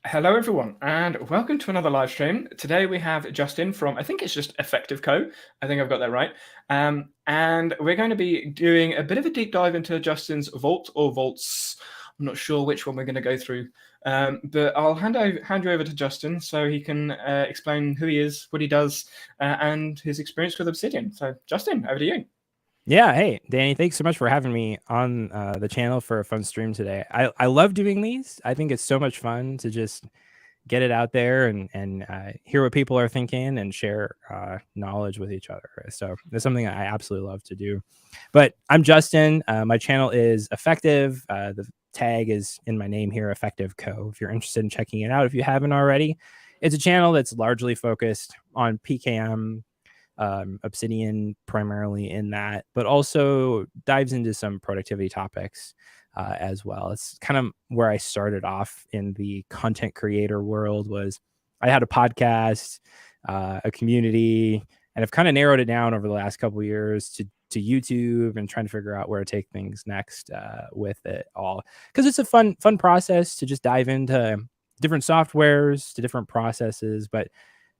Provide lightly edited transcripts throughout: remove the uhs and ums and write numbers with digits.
Hello, everyone, and welcome to another live stream. Today we have Justin from, I think it's just Effective Co. I think I've got that right. And we're going to be doing a bit of a deep dive into Justin's vault or vaults. I'm not sure which one we're going to go through, but I'll hand you over to Justin so he can explain who he is, what he does, and his experience with Obsidian. So, Justin, over to you. Yeah, hey, Danny, thanks so much for having me on the channel for a fun stream today. I love doing these. I think it's so much fun to just get it out there and hear what people are thinking and share knowledge with each other. So it's something I absolutely love to do. But I'm Justin. My channel is Effective. The tag is in my name here, Effective Co. If you're interested in checking it out, if you haven't already, it's a channel that's largely focused on PKM, Obsidian primarily in that, but also dives into some productivity topics as well. It's kind of where I started off in the content creator world. Was I had a podcast, a community, and I've kind of narrowed it down over the last couple of years to YouTube and trying to figure out where to take things next with it all, because it's a fun process to just dive into different softwares, to different processes. But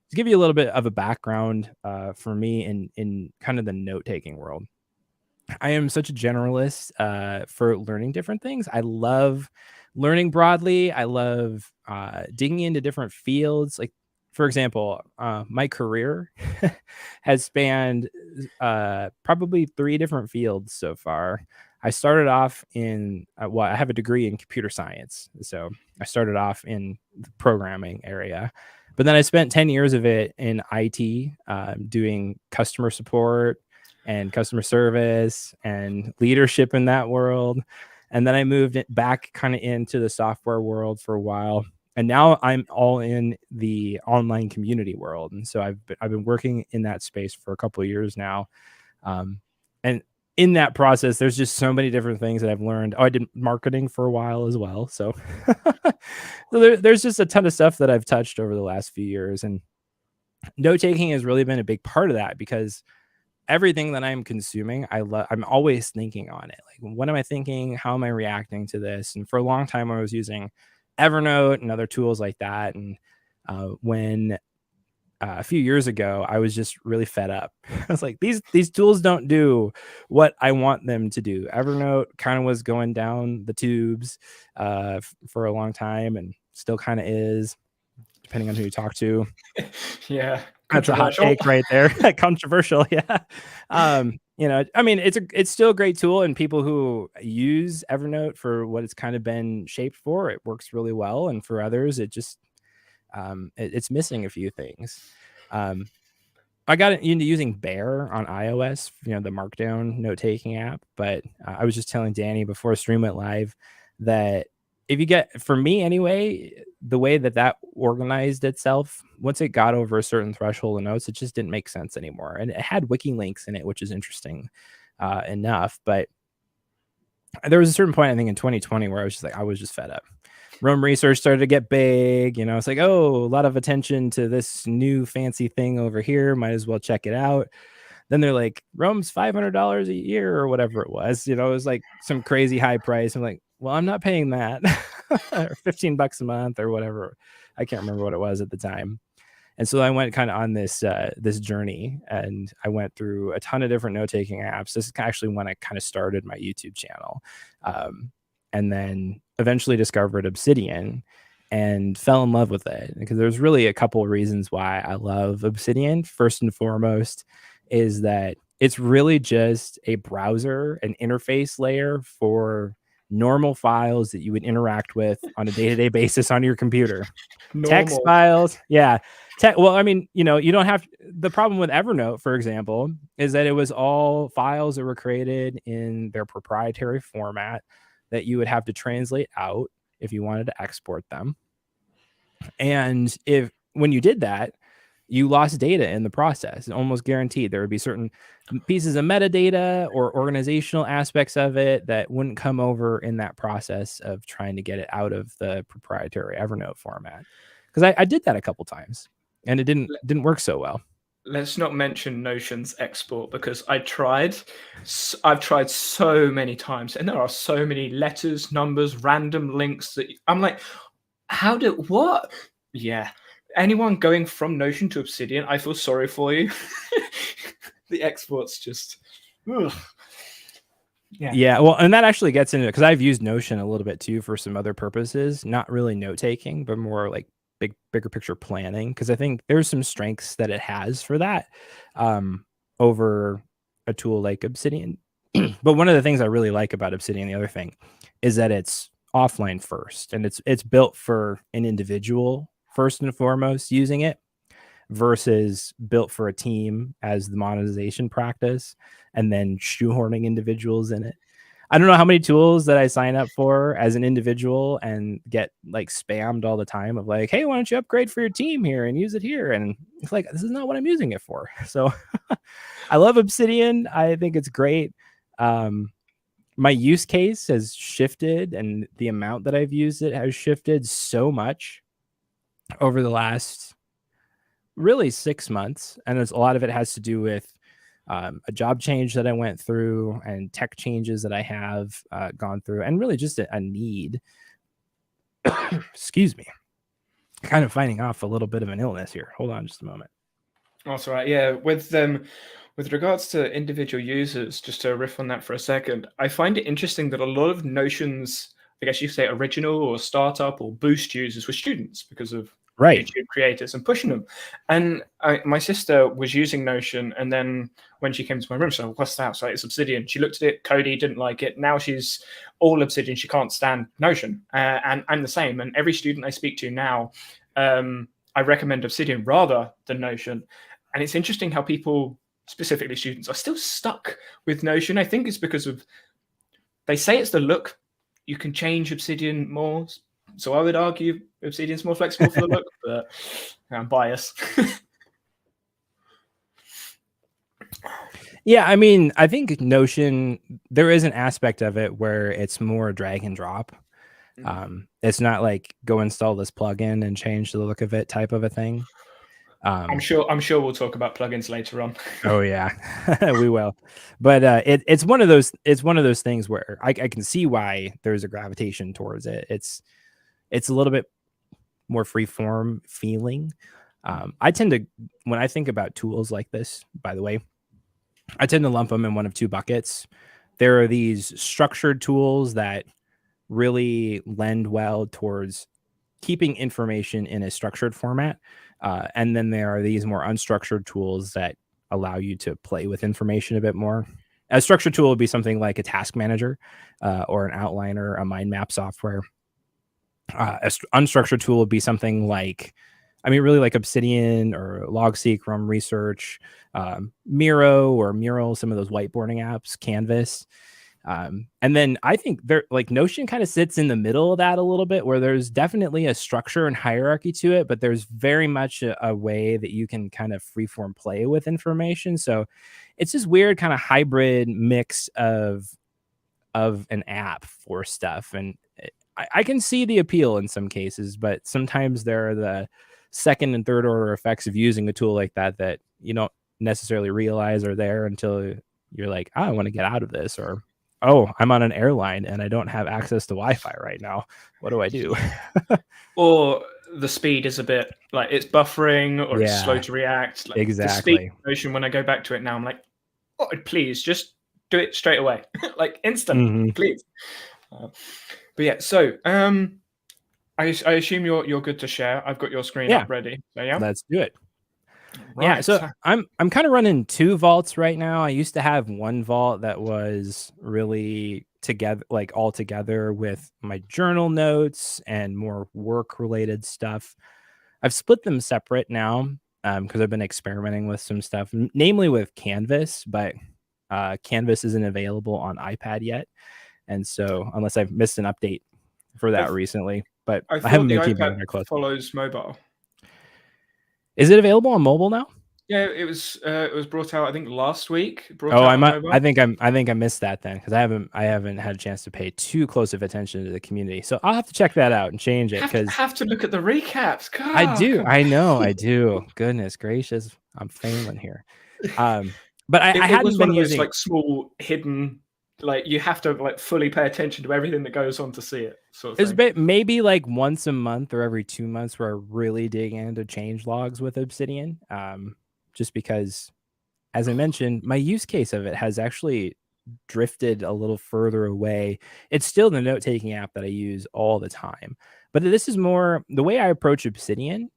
to give you a little bit of a background for me in kind of the note-taking world, I am such a generalist for learning different things. I love learning broadly. I love digging into different fields. Like, for example, my career has spanned probably 3 different fields so far. I started off in, I have a degree in computer science. So I started off in the programming area. But then I spent 10 years of it in IT, doing customer support and customer service and leadership in that world. And then I moved it back kind of into the software world for a while. And now I'm all in the online community world. And so I've been working in that space for a couple of years now. And in that process, there's just so many different things that I've learned. Oh, I did marketing for a while as well. So, there's just a ton of stuff that I've touched over the last few years. And note taking has really been a big part of that, because everything that I'm consuming, I'm always thinking on it. Like, what am I thinking? How am I reacting to this? And for a long time, I was using Evernote and other tools like that. And when a few years ago, I was just really fed up. I was like, these tools don't do what I want them to do. Evernote kind of was going down the tubes for a long time, and still kind of is, depending on who you talk to. Yeah, that's a hot take right there. Controversial, yeah. I mean, it's still a great tool, and people who use Evernote for what it's kind of been shaped for, it works really well. And for others, it just it's missing a few things. I got into using Bear on iOS, the Markdown note-taking app. But I was just telling Danny before stream went live that if you get, for me anyway, the way that organized itself, once it got over a certain threshold of notes, it just didn't make sense anymore. And it had wiki links in it, which is interesting enough. But there was a certain point, I think in 2020, where I was just fed up. Rome research started to get big. It's like, oh, a lot of attention to this new fancy thing over here. Might as well check it out. Then they're like, Rome's $500 a year or whatever it was. It was like some crazy high price. I'm like, well, I'm not paying that. Or $15 a month or whatever. I can't remember what it was at the time. And so I went kind of on this journey, and I went through a ton of different note-taking apps. This is actually when I kind of started my YouTube channel. And then eventually discovered Obsidian and fell in love with it, because there's really a couple of reasons why I love Obsidian. First and foremost is that it's really just a browser, an interface layer for normal files that you would interact with on a day-to-day basis on your computer. Text files. Yeah. Well, I mean, you don't have, the problem with Evernote, for example, is that it was all files that were created in their proprietary format that you would have to translate out if you wanted to export them. And when you did that, you lost data in the process. Almost guaranteed there would be certain pieces of metadata or organizational aspects of it that wouldn't come over in that process of trying to get it out of the proprietary Evernote format. Because I did that a couple times, and it didn't work so well. Let's not mention Notion's export, because I've tried so many times, and there are so many letters, numbers, random links that I'm like, How did what? Yeah. Anyone going from Notion to Obsidian, I feel sorry for you. The exports just. Ugh. Yeah, well, and that actually gets into it because I've used Notion a little bit too for some other purposes, not really note taking, but more like bigger picture planning. Because I think there's some strengths that it has for that over a tool like Obsidian. But one of the things I really like about Obsidian, the other thing, is that it's offline first, and it's built for an individual first and foremost using it, versus built for a team as the monetization practice and then shoehorning individuals in it. I don't know how many tools that I sign up for as an individual and get like spammed all the time of like, hey, why don't you upgrade for your team here and use it here? And it's like, this is not what I'm using it for. So I love Obsidian. I think it's great. My use case has shifted, and the amount that I've used it has shifted so much over the last really 6 months. And a lot of it has to do with a job change that I went through and tech changes that I have gone through, and really just a need. Excuse me. Kind of fighting off a little bit of an illness here. Hold on just a moment. That's all right. Yeah, with regards to individual users, just to riff on that for a second, I find it interesting that a lot of Notion's, I guess you could say, original or startup or boost users were students because of YouTube creators and pushing them. And my sister was using Notion, and then when she came to my room, she said, "What's that?" So it's Obsidian. She looked at it, Cody didn't like it. Now she's all Obsidian. She can't stand Notion, and I'm the same. And every student I speak to now, I recommend Obsidian rather than Notion. And it's interesting how people, specifically students, are still stuck with Notion. I think it's because of, they say it's the look. You can change Obsidian more. So I would argue Obsidian's more flexible for the look, but I'm biased. Yeah, I mean, I think Notion, there is an aspect of it where it's more drag and drop. It's not like go install this plugin and change the look of it type of a thing. I'm sure we'll talk about plugins later on. Oh yeah, we will. But it's one of those things where I can see why there's a gravitation towards it. It's a little bit more freeform feeling. I tend to, when I think about tools like this, by the way, I tend to lump them in one of two buckets. There are these structured tools that really lend well towards keeping information in a structured format. And then there are these more unstructured tools that allow you to play with information a bit more. A structured tool would be something like a task manager or an outliner, a mind map software. An unstructured tool would be something like, really like Obsidian or Logseek, Rum Research, Miro or Mural, some of those whiteboarding apps, Canvas. And then I think like Notion kind of sits in the middle of that a little bit, where there's definitely a structure and hierarchy to it, but there's very much a way that you can kind of freeform play with information. So it's this weird kind of hybrid mix of an app for stuff. And I can see the appeal in some cases, but sometimes there are the second and third order effects of using a tool like that you don't necessarily realize are there until you're like, oh, I want to get out of this, or oh, I'm on an airline and I don't have access to Wi-Fi right now. What do I do? Or the speed is a bit like it's buffering, or it's slow to react. Like, exactly. The speed Notion, when I go back to it now, I'm like, oh, please just do it straight away, like instant, please. But yeah, so I assume you're good to share. I've got your screen up ready. So yeah, let's do it. Right. Yeah, so I'm kind of running 2 vaults right now. I used to have one vault that was really together, like all together with my journal notes and more work related stuff. I've split them separate now because I've been experimenting with some stuff, namely with Canvas, but Canvas isn't available on iPad yet. And so unless I've missed an update for that recently, but I haven't been keeping iPad it close. Follows mobile. Is it available on mobile now? Yeah, it was brought out, I think, last week. I think I missed that then, because I haven't had a chance to pay too close of attention to the community. So I'll have to check that out and change it, because have to look at the recaps. God, I do. I know I do. Goodness gracious, I'm failing here. But I hadn't been using like small hidden like you have to like fully pay attention to everything that goes on to see it, sort of It's thing. maybe like once a month or every 2 months where I really dig into change logs with Obsidian. Just because, as I mentioned, my use case of it has actually drifted a little further away. It's still the note-taking app that I use all the time, but this is more the way I approach Obsidian.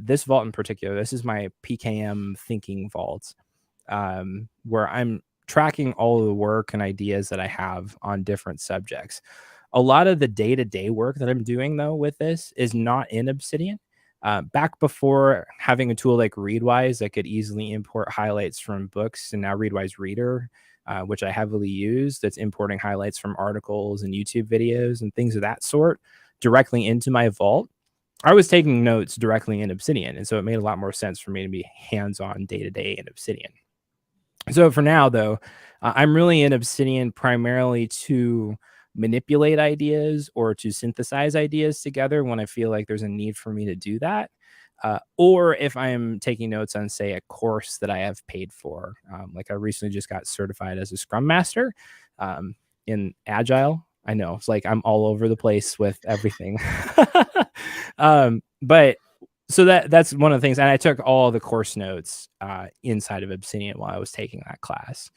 This vault in particular, this is my PKM thinking vault, where I'm tracking all of the work and ideas that I have on different subjects. A lot of the day-to-day work that I'm doing, though, with this is not in Obsidian. Back before having a tool like ReadWise that could easily import highlights from books, and now ReadWise Reader, which I heavily use, that's importing highlights from articles and YouTube videos and things of that sort directly into my vault. I was taking notes directly in Obsidian, and so it made a lot more sense for me to be hands-on day-to-day in Obsidian. So for now, though, I'm really in Obsidian primarily to manipulate ideas or to synthesize ideas together when I feel like there's a need for me to do that. Or if I am taking notes on, say, a course that I have paid for. Like I recently just got certified as a Scrum Master in Agile. I know it's like I'm all over the place with everything. But so that's one of the things. And I took all the course notes inside of Obsidian while I was taking that class.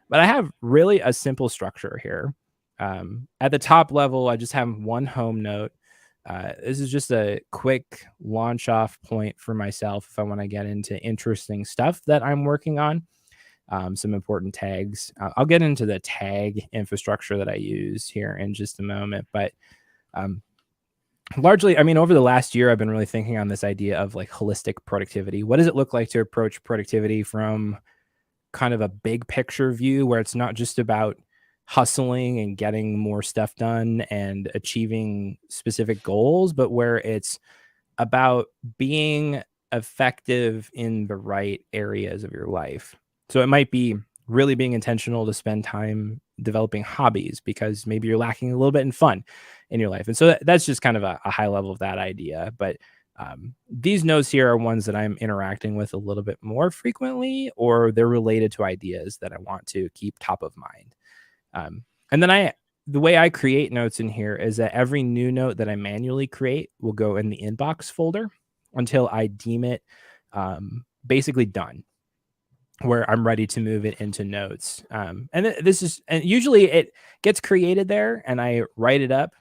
But I have really a simple structure here. At the top level, I just have one home note. This is just a quick launch off point for myself if I want to get into interesting stuff that I'm working on. Some important tags. I'll get into the tag infrastructure that I use here in just a moment. But largely, I mean, over the last year, I've been really thinking on this idea of like holistic productivity. What does it look like to approach productivity from kind of a big picture view where it's not just about hustling and getting more stuff done and achieving specific goals, but where it's about being effective in the right areas of your life. So it might be really being intentional to spend time developing hobbies because maybe you're lacking a little bit in fun in your life. And so that's just kind of a high level of that idea. But these notes here are ones that I'm interacting with a little bit more frequently, or they're related to ideas that I want to keep top of mind. And then the way I create notes in here is that every new note that I manually create will go in the inbox folder until I deem it basically done, where I'm ready to move it into notes. And usually it gets created there and I write it up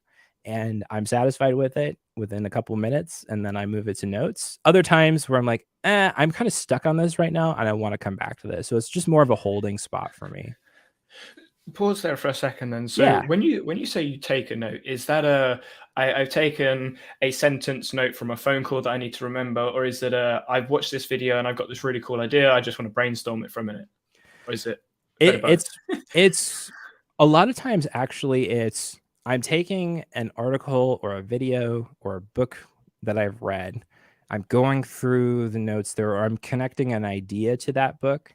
and I'm satisfied with it within a couple minutes, and then I move it to notes. Other times where I'm like, I'm kind of stuck on this right now and I want to come back to this. So it's just more of a holding spot for me. Pause there for a second then. So Yeah. when you say you take a note, is that I've taken a sentence note from a phone call that I need to remember, or is it I've watched this video and I've got this really cool idea, I just want to brainstorm it for a minute? Or is it a bit of both? It's a lot of times actually I'm taking an article or a video or a book that I've read. I'm going through the notes there, or I'm connecting an idea to that book.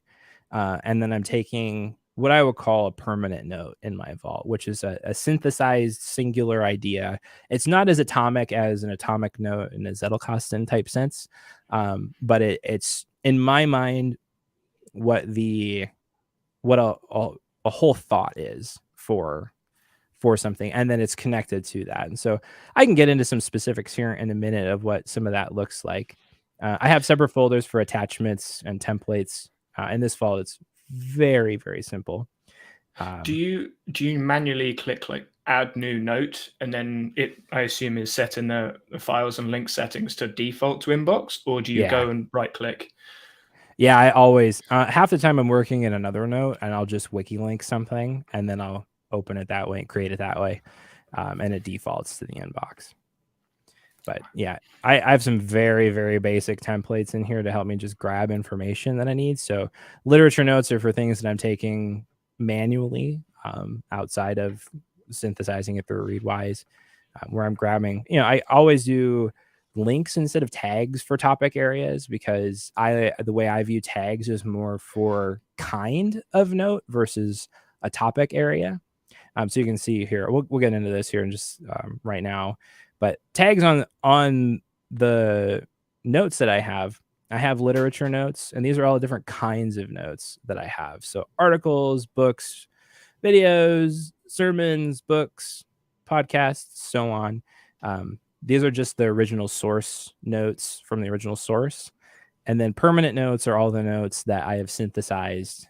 And then I'm taking what I would call a permanent note in my vault, which is a synthesized singular idea. It's not as atomic as an atomic note in a Zettelkasten type sense. But it's in my mind what a whole thought is for something, and then it's connected to that. And so I can get into some specifics here in a minute of what some of that looks like. I have separate folders for attachments and templates. In this folder, it's very, very simple. Do you manually click like add new note, and then it, I assume, is set in the files and link settings to default to inbox, or do you Yeah. go and right click? Yeah, I always half the time I'm working in another note and I'll just wiki link something and then I'll open it that way and create it that way. And it defaults to the inbox. But yeah, I have some very, very basic templates in here to help me just grab information that I need. So literature notes are for things that I'm taking manually outside of synthesizing it through ReadWise, where I'm grabbing, I always do links instead of tags for topic areas because the way I view tags is more for kind of note versus a topic area. So you can see here, we'll get into this here in just right now, but tags on the notes that I have literature notes, and these are all different kinds of notes that I have. So articles, books, videos, sermons, books, podcasts, so on. These are just the original source notes from the original source. And then permanent notes are all the notes that I have synthesized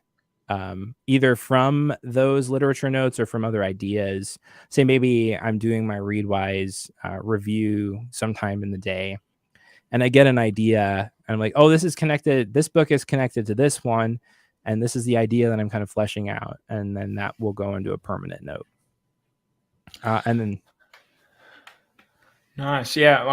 either from those literature notes or from other ideas. Say maybe I'm doing my ReadWise review sometime in the day, and I get an idea, and I'm like, oh, this is connected. This book is connected to this one, and this is the idea that I'm kind of fleshing out, and then that will go into a permanent note. And then Nice. Yeah,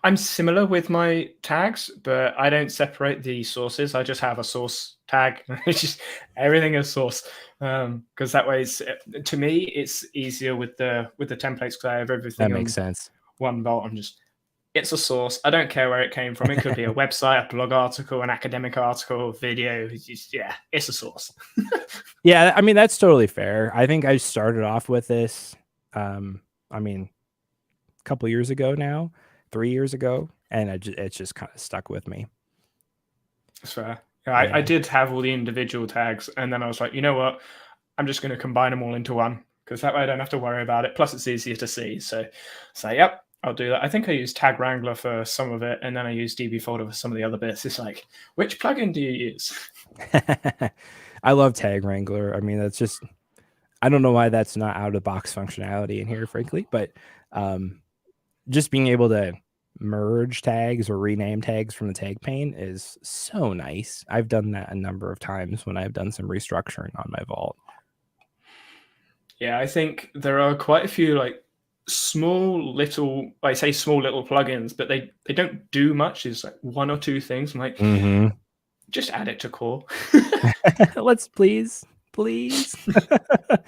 I'm similar with my tags, but I don't separate the sources. I just have a source tag. It's just everything is source, because that way, to me, it's easier with the templates because I have everything that on makes sense. one bolt. It's a source. I don't care where it came from. It could be a website, a blog article, an academic article, video. Yeah, it's a source. Yeah, I mean, that's totally fair. I think I started off with this, I mean, a couple years ago now, 3 years ago, and it's just kind of stuck with me. That's fair. Yeah, I did have all the individual tags, and then I was like, you know what? I'm just going to combine them all into one, because that way I don't have to worry about it. Plus, it's easier to see. So, yep, I'll do that. I think I used Tag Wrangler for some of it, and then I used DB Folder for some of the other bits. It's like, which plugin do you use? I love Tag Wrangler. I mean, that's just, I don't know why that's not out of box functionality in here, frankly, but just being able to merge tags or rename tags from the tag pane is so nice. I've done that a number of times when I've done some restructuring on my vault. Yeah, I think there are quite a few like small little, I say small little plugins, but they don't do much. It's like one or two things. I'm like, just add it to core. Let's please. But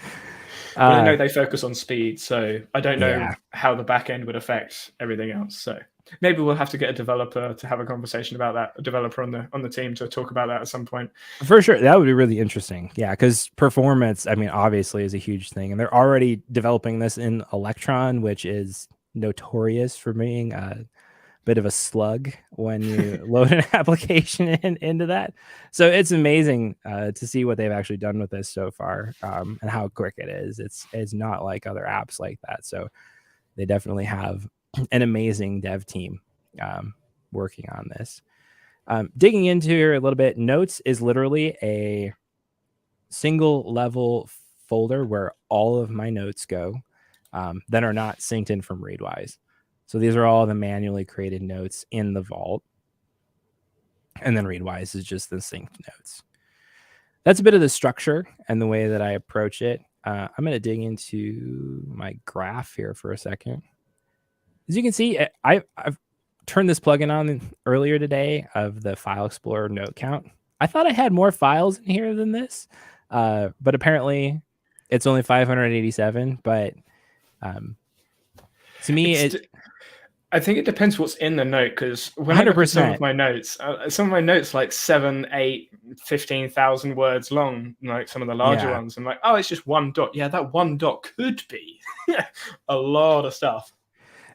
I know they focus on speed, so I don't know how the back end would affect everything else. So maybe we'll have to get a developer to have a conversation about that, a developer on the team to talk about that at some point. For sure. That would be really interesting. Yeah, because performance, I mean, obviously is a huge thing. And they're already developing this in Electron, which is notorious for being a bit of a slug when you load an application into that. So it's amazing to see what they've actually done with this so far, and how quick it is. It's not like other apps like that. So they definitely have an amazing dev team working on this. Digging into here a little bit, notes is literally a single level folder where all of my notes go that are not synced in from ReadWise. So these are all the manually created notes in the vault. And then ReadWise is just the synced notes. That's a bit of the structure and the way that I approach it. I'm going to dig into my graph here for a second. As you can see, I've turned this plugin on earlier today of the File Explorer note count. I thought I had more files in here than this, but apparently it's only 587. But to me, I think it depends what's in the note, because when 100%. I look at some of my notes like 7, 8, 15,000 words long, like some of the larger ones. I'm like, oh, it's just one dot. Yeah, that one dot could be a lot of stuff.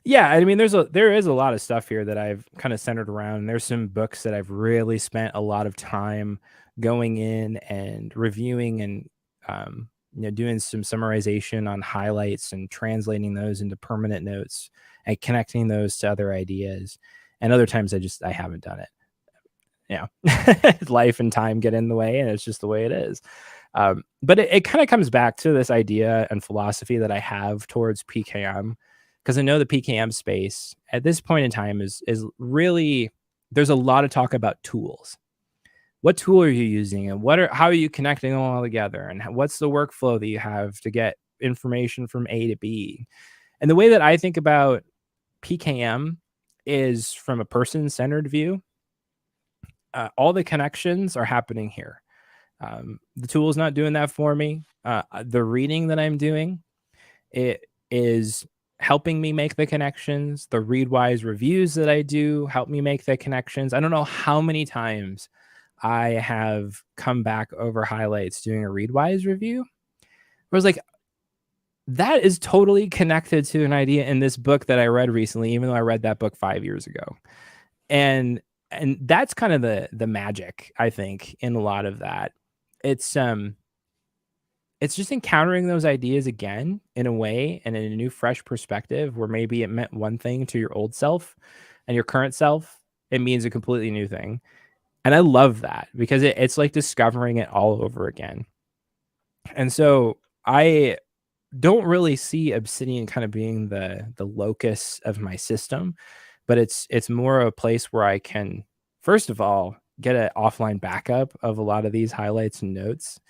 Yeah, I mean, there is a lot of stuff here that I've kind of centered around. There's some books that I've really spent a lot of time going in and reviewing and doing some summarization on highlights and translating those into permanent notes and connecting those to other ideas. And other times I haven't done it. Yeah, life and time get in the way, and it's just the way it is. But it kind of comes back to this idea and philosophy that I have towards PKM, because I know the PKM space at this point in time is really, there's a lot of talk about tools. What tool are you using, and how are you connecting them all together, and what's the workflow that you have to get information from A to B? And the way that I think about PKM is from a person-centered view. All the connections are happening here. The tool is not doing that for me. The reading that I'm doing, it is helping me make the connections. The ReadWise reviews that I do help me make the connections. I don't know how many times I have come back over highlights doing a ReadWise review. I was like, that is totally connected to an idea in this book that I read recently, even though I read that book 5 years ago. And that's kind of the magic, I think, in a lot of that. It's it's just encountering those ideas again in a way and in a new fresh perspective where maybe it meant one thing to your old self and your current self, it means a completely new thing. And I love that because it's like discovering it all over again. And so I don't really see Obsidian kind of being the locus of my system, but it's more a place where I can, first of all, get an offline backup of a lot of these highlights and notes.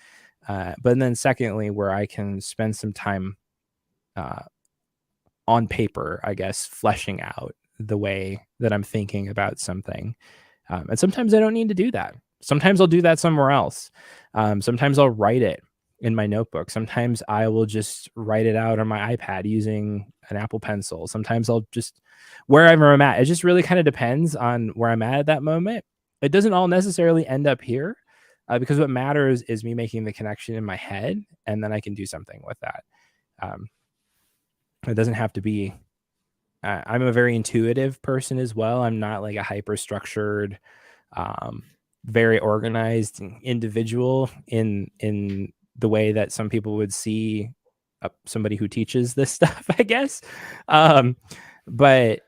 But then secondly, where I can spend some time on paper, I guess, fleshing out the way that I'm thinking about something. And sometimes I don't need to do that. Sometimes I'll do that somewhere else. Sometimes I'll write it in my notebook. Sometimes I will just write it out on my iPad using an Apple Pencil. Sometimes I'll just, wherever I'm at, it just really kind of depends on where I'm at that moment. It doesn't all necessarily end up here because what matters is me making the connection in my head, and then I can do something with that. It doesn't have to be, I'm a very intuitive person as well. I'm not like a hyper structured, very organized individual in the way that some people would see somebody who teaches this stuff, I guess. But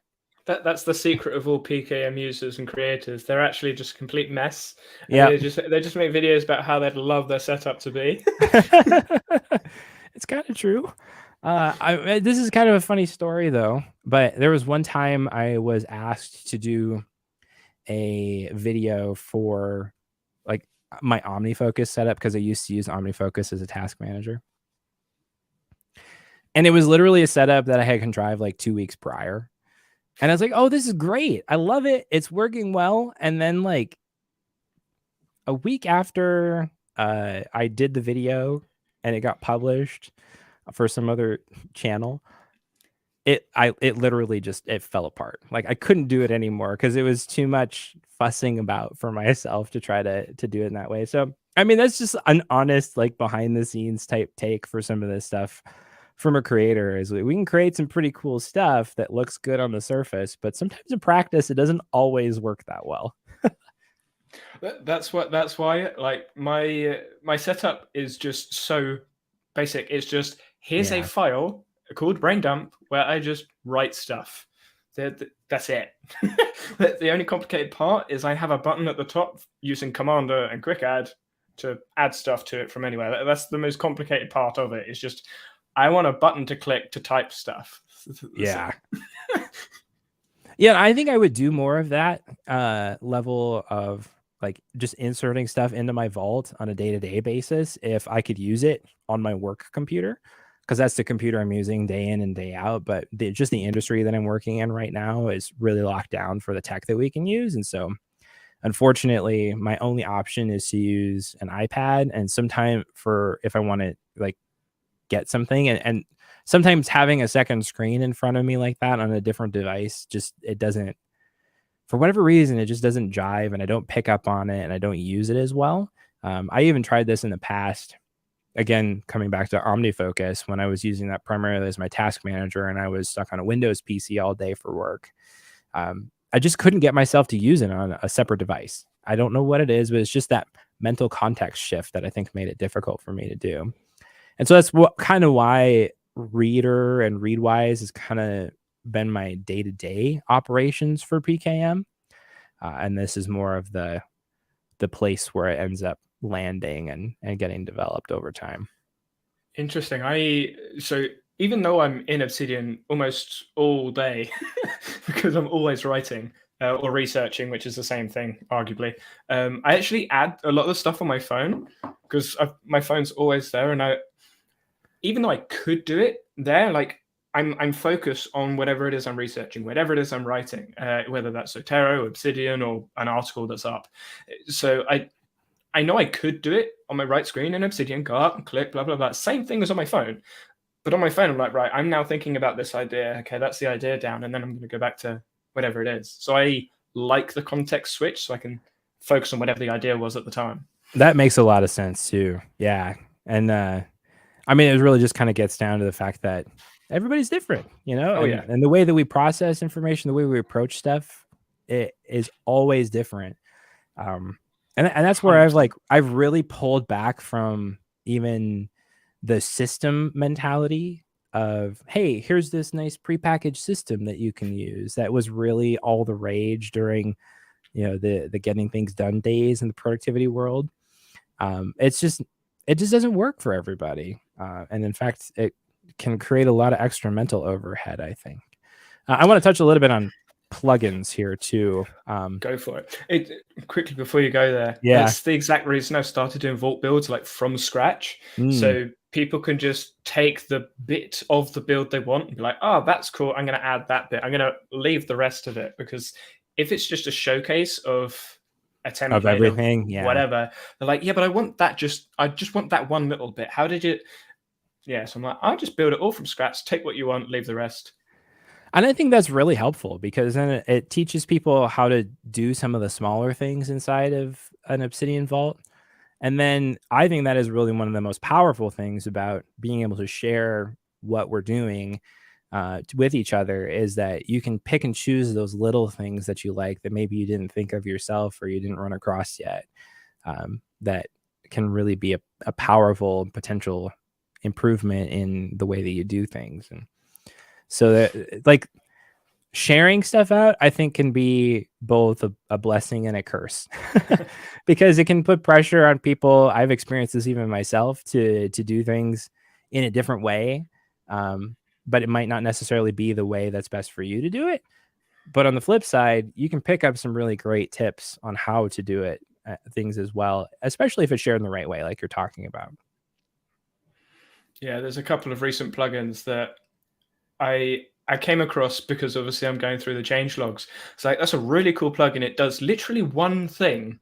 that's the secret of all PKM users and creators. They're actually just a complete mess. Yeah, they just make videos about how they'd love their setup to be. It's kind of true. This is kind of a funny story though, but there was one time I was asked to do a video for like my OmniFocus setup because I used to use OmniFocus as a task manager. And it was literally a setup that I had contrived like 2 weeks prior. And I was like, oh, this is great. I love it. It's working well. And then like a week after I did the video and it got published for some other channel, it literally just, it fell apart. Like I couldn't do it anymore because it was too much fussing about for myself to try to do it in that way. So I mean, that's just an honest, like behind the scenes type take for some of this stuff from a creator. Is we can create some pretty cool stuff that looks good on the surface, but sometimes in practice it doesn't always work that well. That's why like my setup is just so basic. It's just here's a file called brain dump where I just write stuff. That's it. The only complicated part is I have a button at the top using Commander and Quick Add to add stuff to it from anywhere. That's the most complicated part of it. It's just I want a button to click to type stuff. Yeah. Yeah, I think I would do more of that level of like just inserting stuff into my vault on a day-to-day basis if I could use it on my work computer, because that's the computer I'm using day in and day out. But just the industry that I'm working in right now is really locked down for the tech that we can use. And so unfortunately, my only option is to use an iPad, and sometime for if I want to like get something, and sometimes having a second screen in front of me like that on a different device, just it doesn't, for whatever reason, it just doesn't jive, and I don't pick up on it and I don't use it as well. I even tried this in the past, again, coming back to OmniFocus, when I was using that primarily as my task manager and I was stuck on a Windows PC all day for work. I just couldn't get myself to use it on a separate device. I don't know what it is, but it's just that mental context shift that I think made it difficult for me to do. And so that's what kind of why Reader and ReadWise has kind of been my day-to-day operations for PKM. And this is more of the place where it ends up landing and getting developed over time. Interesting. So even though I'm in Obsidian almost all day, because I'm always writing or researching, which is the same thing, arguably, I actually add a lot of the stuff on my phone because my phone's always there. And even though I could do it there, like I'm focused on whatever it is I'm researching, whatever it is I'm writing, whether that's Zotero, Obsidian, or an article that's up. So I know I could do it on my right screen in Obsidian, go up and click, blah, blah, blah. Same thing as on my phone. But on my phone, I'm like, right, I'm now thinking about this idea. Okay, that's the idea down. And then I'm going to go back to whatever it is. So I like the context switch so I can focus on whatever the idea was at the time. That makes a lot of sense too. Yeah. And I mean, it really just kind of gets down to the fact that everybody's different, you know? Oh, yeah. And the way that we process information, the way we approach stuff, it is always different. And that's where 100%. I've really pulled back from even the system mentality of, hey, here's this nice prepackaged system that you can use. That was really all the rage during, the getting things done days in the productivity world. It just doesn't work for everybody. And in fact, it can create a lot of extra mental overhead, I think. I want to touch a little bit on plugins here too. Go for it. Quickly before you go there, Yeah. that's the exact reason I've started doing Vault builds like from scratch. So people can just take the bit of the build they want and be like, oh, that's cool. I'm going to add that bit. I'm going to leave the rest of it, because if it's just a showcase of a template of everything, whatever, they're like, yeah, but I just want that one little bit. How did you? Yeah, so I'm like, I'll just build it all from scratch. Take what you want, leave the rest. And I think that's really helpful, because then it teaches people how to do some of the smaller things inside of an Obsidian vault. And then I think that is really one of the most powerful things about being able to share what we're doing with each other, is that you can pick and choose those little things that you like that maybe you didn't think of yourself or you didn't run across yet, that can really be a powerful potential improvement in the way that you do things. And so that, like, sharing stuff out, I think, can be both a blessing and a curse, because it can put pressure on people. I've experienced this even myself, to do things in a different way. But it might not necessarily be the way that's best for you to do it. But on the flip side, you can pick up some really great tips on how to do it, things as well, especially if it's shared in the right way, like you're talking about. Yeah, there's a couple of recent plugins that I came across because obviously I'm going through the change logs. It's like, that's a really cool plugin. It does literally one thing,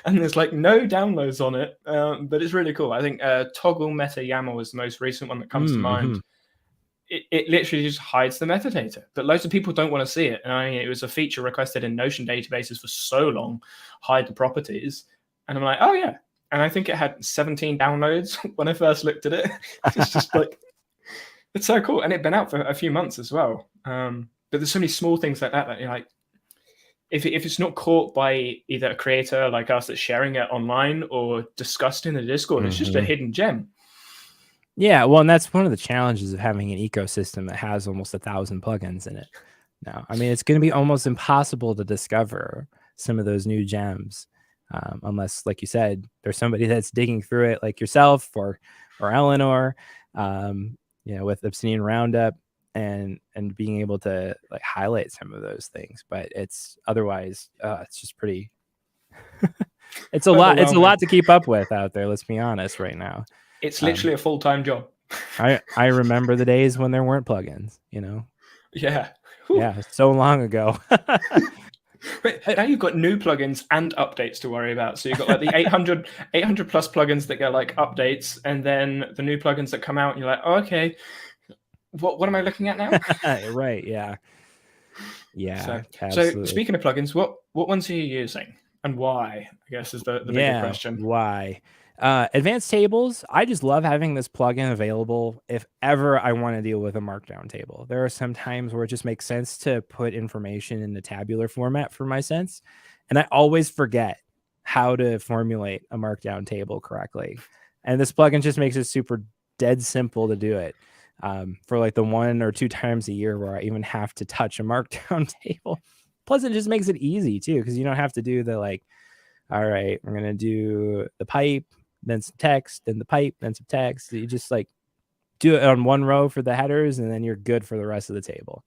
and there's like no downloads on it, but it's really cool. I think Toggle Meta YAML was the most recent one that comes to mind. It literally just hides the metadata, but loads of people don't want to see it. And I mean, it was a feature requested in Notion databases for so long, hide the properties. And I'm like, oh yeah. And I think it had 17 downloads when I first looked at it. It's just like, it's so cool. And it'd been out for a few months as well. But there's so many small things like that you're like, if it's not caught by either a creator like us that's sharing it online or discussed in the Discord, it's just a hidden gem. Yeah, well, and that's one of the challenges of having an ecosystem that has almost 1,000 plugins in it now. I mean, it's going to be almost impossible to discover some of those new gems, unless, like you said, there's somebody that's digging through it, like yourself or Eleanor, with Obsidian Roundup, and being able to like highlight some of those things. But it's otherwise, it's just pretty. It's a lot. It's a lot to keep up with out there. Let's be honest, right now. It's literally a full-time job. I remember the days when there weren't plugins, Yeah. Yeah, so long ago. But now you've got new plugins and updates to worry about. So you've got like the 800 plus plugins that get like updates, and then the new plugins that come out, and you're like, oh, okay, what am I looking at now? Right, yeah. Yeah, so speaking of plugins, what ones are you using and why, I guess, is the bigger question. Why? Advanced tables, I just love having this plugin available if ever I want to deal with a markdown table. There are some times where it just makes sense to put information in the tabular format for my sense, and I always forget how to formulate a markdown table correctly. And this plugin just makes it super dead simple to do it, for like the 1 or 2 times a year where I even have to touch a markdown table. Plus, it just makes it easy too, because you don't have to do the like, all right, we're gonna do the pipe, then some text, then the pipe, then some text. You just like do it on one row for the headers, and then you're good for the rest of the table.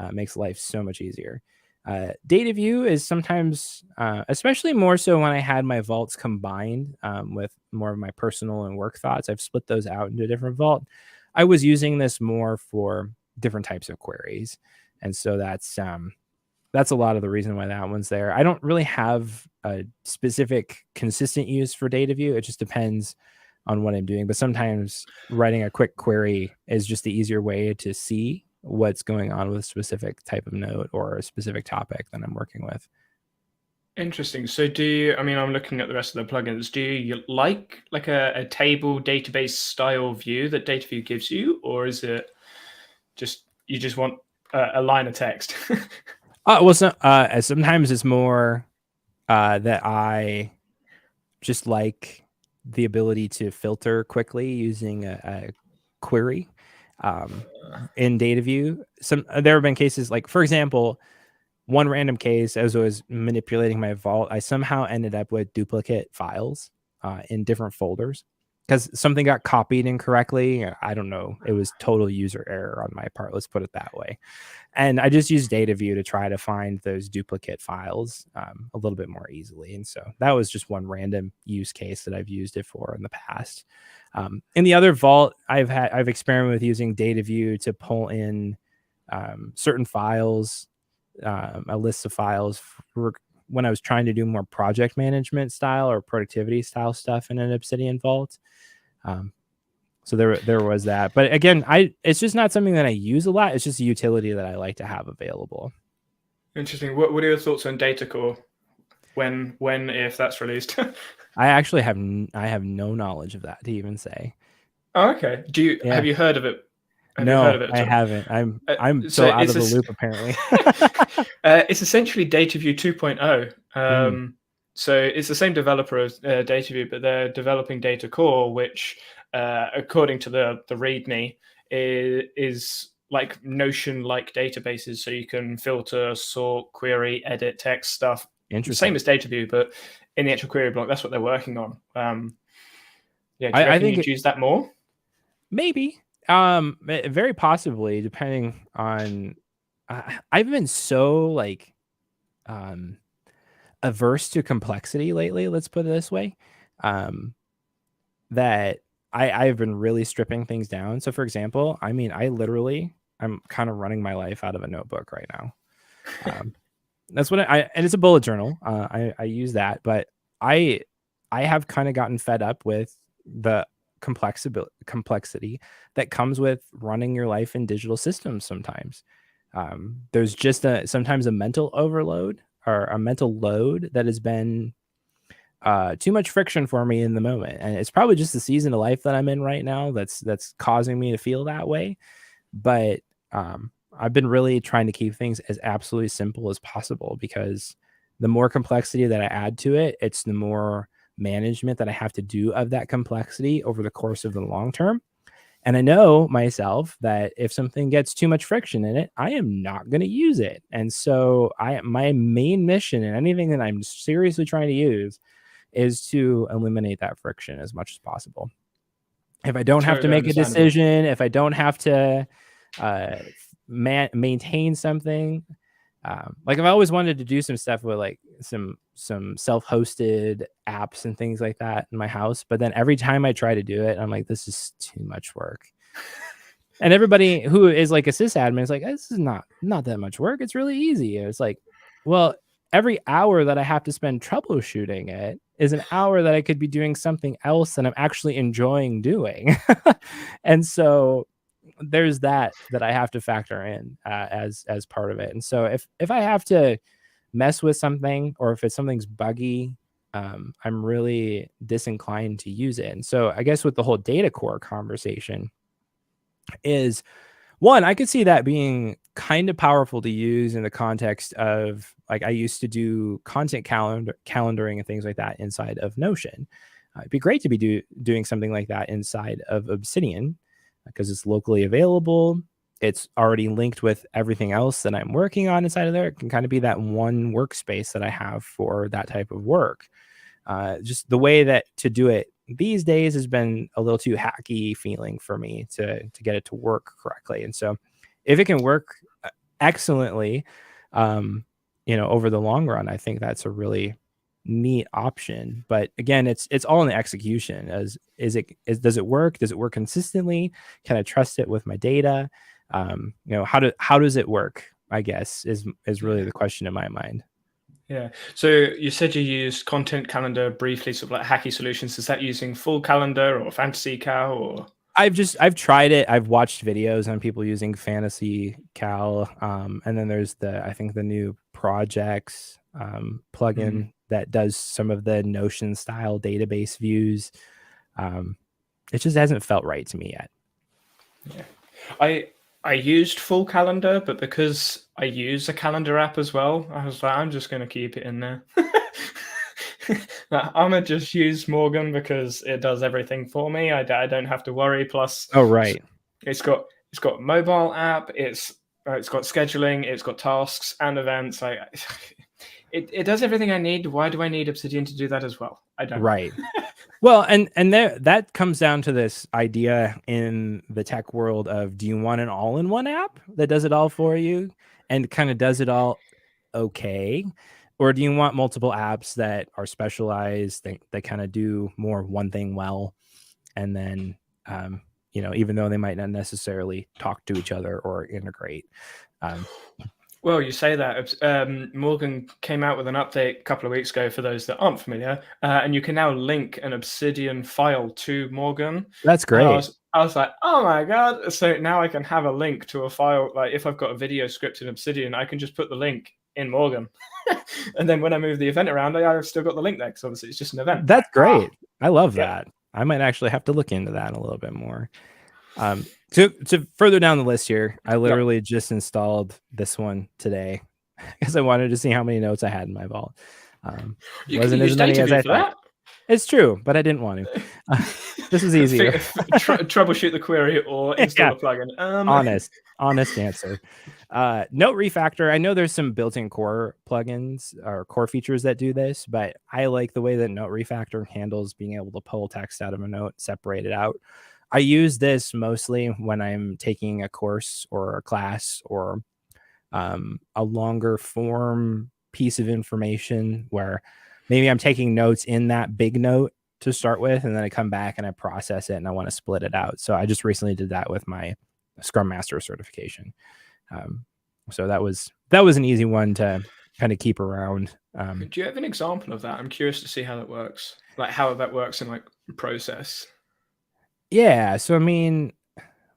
It makes life so much easier. Data view is sometimes, especially more so when I had my vaults combined with more of my personal and work thoughts. I've split those out into a different vault. I was using this more for different types of queries, and so that's a lot of the reason why that one's there. I don't really have a specific consistent use for data view. It just depends on what I'm doing. But sometimes writing a quick query is just the easier way to see what's going on with a specific type of node or a specific topic that I'm working with. Interesting. So I'm looking at the rest of the plugins. Do you like a table database style view that data view gives you, or is it just, you just want a line of text? Well, sometimes it's more that I just like the ability to filter quickly using a query in data view. There have been cases like, for example, one random case, as I was manipulating my vault, I somehow ended up with duplicate files in different folders because something got copied incorrectly. I don't know. It was total user error on my part. Let's put it that way. And I just used data view to try to find those duplicate files a little bit more easily. And so that was just one random use case that I've used it for in the past. In the other vault, I've experimented with using data view to pull in certain files, a list of files for when I was trying to do more project management style or productivity style stuff in an Obsidian vault. So there was that. But again, it's just not something that I use a lot. It's just a utility that I like to have available. Interesting. What are your thoughts on data core when if that's released? I actually have no knowledge of that to even say. Oh, okay. Have you heard of it? No, I haven't. I'm so out of the loop apparently. It's essentially DataView 2.0. So it's the same developer as DataView, but they're developing Data Core, which, according to the README, is like Notion-like databases. So you can filter, sort, query, edit text stuff. Interesting. Same as DataView, but in the actual query block, that's what they're working on. Yeah, do you I reckon think you'd use that more? Maybe. Very possibly, depending on. I've been so like averse to complexity lately. Let's put it this way. That I've been really stripping things down. So, for example, I mean, I'm kind of running my life out of a notebook right now. That's what and it's a bullet journal. I use that, but I have kind of gotten fed up with the complexity that comes with running your life in digital systems. Sometimes there's just sometimes a mental overload or a mental load that has been too much friction for me in the moment, and it's probably just the season of life that I'm in right now that's causing me to feel that way. But I've been really trying to keep things as absolutely simple as possible, because the more complexity that I add to it, it's the more management that I have to do of that complexity over the course of the long term. And I know myself that if something gets too much friction in it, I am not going to use it. And so my main mission in anything that I'm seriously trying to use is to eliminate that friction as much as possible. If I don't have to make a decision, if I don't have to maintain something, like I've always wanted to do some stuff with like some self-hosted apps and things like that in my house, but then every time I try to do it, I'm like, this is too much work. And everybody who is like a sysadmin is like, this is not that much work, it's really easy. And it's like, well, every hour that I have to spend troubleshooting it is an hour that I could be doing something else that I'm actually enjoying doing. And so there's that I have to factor in as part of it. And so if I have to mess with something, or if something's buggy, I'm really disinclined to use it. And so I guess with the whole data core conversation is, one, I could see that being kind of powerful to use in the context of, like, I used to do content calendaring and things like that inside of Notion. It'd be great to be doing something like that inside of Obsidian, because it's locally available. It's already linked with everything else that I'm working on inside of there. It can kind of be that one workspace that I have for that type of work. Just the way that to do it these days has been a little too hacky feeling for me to get it to work correctly. And so if it can work excellently, over the long run, I think that's a really neat option. But again, it's all in the execution. Does it work? Does it work consistently? Can I trust it with my data? How does it work, I guess, is really the question in my mind. Yeah. So you said you used Content Calendar briefly, sort of like hacky solutions. Is that using Full Calendar or Fantasy Cal, or? I've tried it. I've watched videos on people using Fantasy Cal, and then there's I think the new Projects plugin that does some of the Notion style database views. It just hasn't felt right to me yet. Yeah, I used Full Calendar, but because I use a calendar app as well, I was like, I'm just going to keep it in there. I'm gonna just use Morgan because it does everything for me. I don't have to worry. Plus, Oh, right. it's got mobile app. It's got scheduling. It's got tasks and events. It does everything I need. Why do I need Obsidian to do that as well? I don't. Right. Well, and there, that comes down to this idea in the tech world of, do you want an all-in-one app that does it all for you and kind of does it all okay? Or do you want multiple apps that are specialized, that kind of do more one thing well, and then even though they might not necessarily talk to each other or integrate. Well, you say that. Morgan came out with an update a couple of weeks ago for those that aren't familiar, and you can now link an Obsidian file to Morgan. That's great. I was like, oh my God. So now I can have a link to a file. Like if I've got a video script in Obsidian, I can just put the link in Morgan. And then when I move the event around, I've still got the link there because obviously it's just an event. That's great. I love that. I might actually have to look into that a little bit more. To further down the list here, I literally just installed this one today because I wanted to see how many notes I had in my vault. Wasn't as many as I thought. It's true, but I didn't want to. This is easier. Troubleshoot the query or install a plugin. Honest answer. Note refactor. I know there's some built-in core plugins or core features that do this, but I like the way that note refactor handles being able to pull text out of a note, separate it out. I use this mostly when I'm taking a course or a class or a longer form piece of information where maybe I'm taking notes in that big note to start with, and then I come back and I process it and I want to split it out. So I just recently did that with my Scrum Master certification. So that was an easy one to kind of keep around. Do you have an example of that? I'm curious to see how that works, like how that works in like process. Yeah. So, I mean,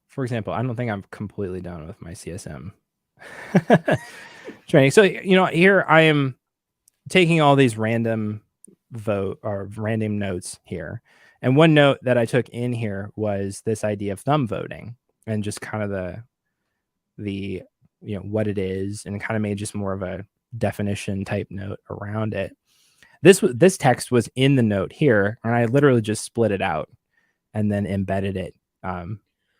for example, I don't think I'm completely done with my CSM training. So, here I am taking all these random notes here. And one note that I took in here was this idea of thumb voting and just kind of the what it is, and kind of made just more of a definition type note around it. This text was in the note here, and I literally just split it out and then embedded it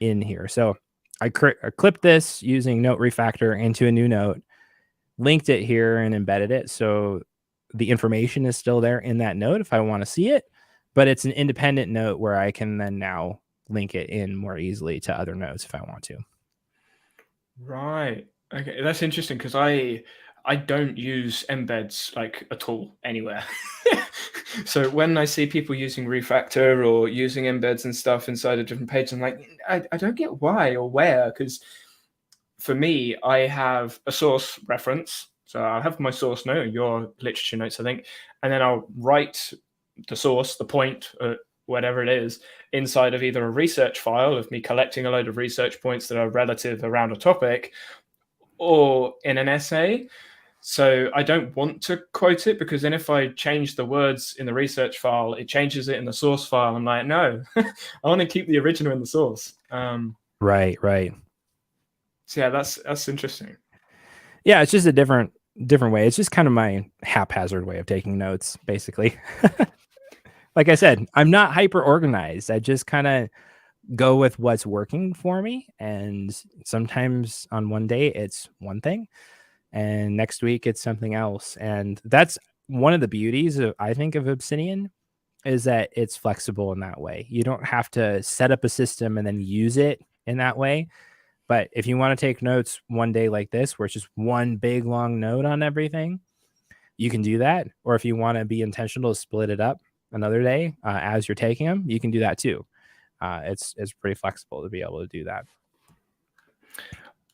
in here. So I clipped this using note refactor into a new note, linked it here and embedded it. So the information is still there in that note if I want to see it, but it's an independent note where I can then now link it in more easily to other notes if I want to. Right. Okay, that's interesting because I don't use embeds like at all anywhere. So when I see people using refactor or using embeds and stuff inside a different page, I'm like, I don't get why or where, because for me, I have a source reference. So I'll have my source note, your literature notes, I think, and then I'll write the source, the point, whatever it is, inside of either a research file of me collecting a load of research points that are relative around a topic, or in an essay. So I don't want to quote it, because then if I change the words in the research file, it changes it in the source file. I'm like, no, I want to keep the original in the source. Right. So yeah, that's interesting. Yeah, it's just a different way. It's just kind of my haphazard way of taking notes, basically. Like I said, I'm not hyper organized. I just kind of go with what's working for me. And sometimes on one day it's one thing, and next week it's something else. And that's one of the beauties of, I think, of Obsidian, is that it's flexible in that way. You don't have to set up a system and then use it in that way. But if you want to take notes one day like this, where it's just one big long note on everything, you can do that. Or if you want to be intentional to split it up another day as you're taking them, you can do that too. It's pretty flexible to be able to do that.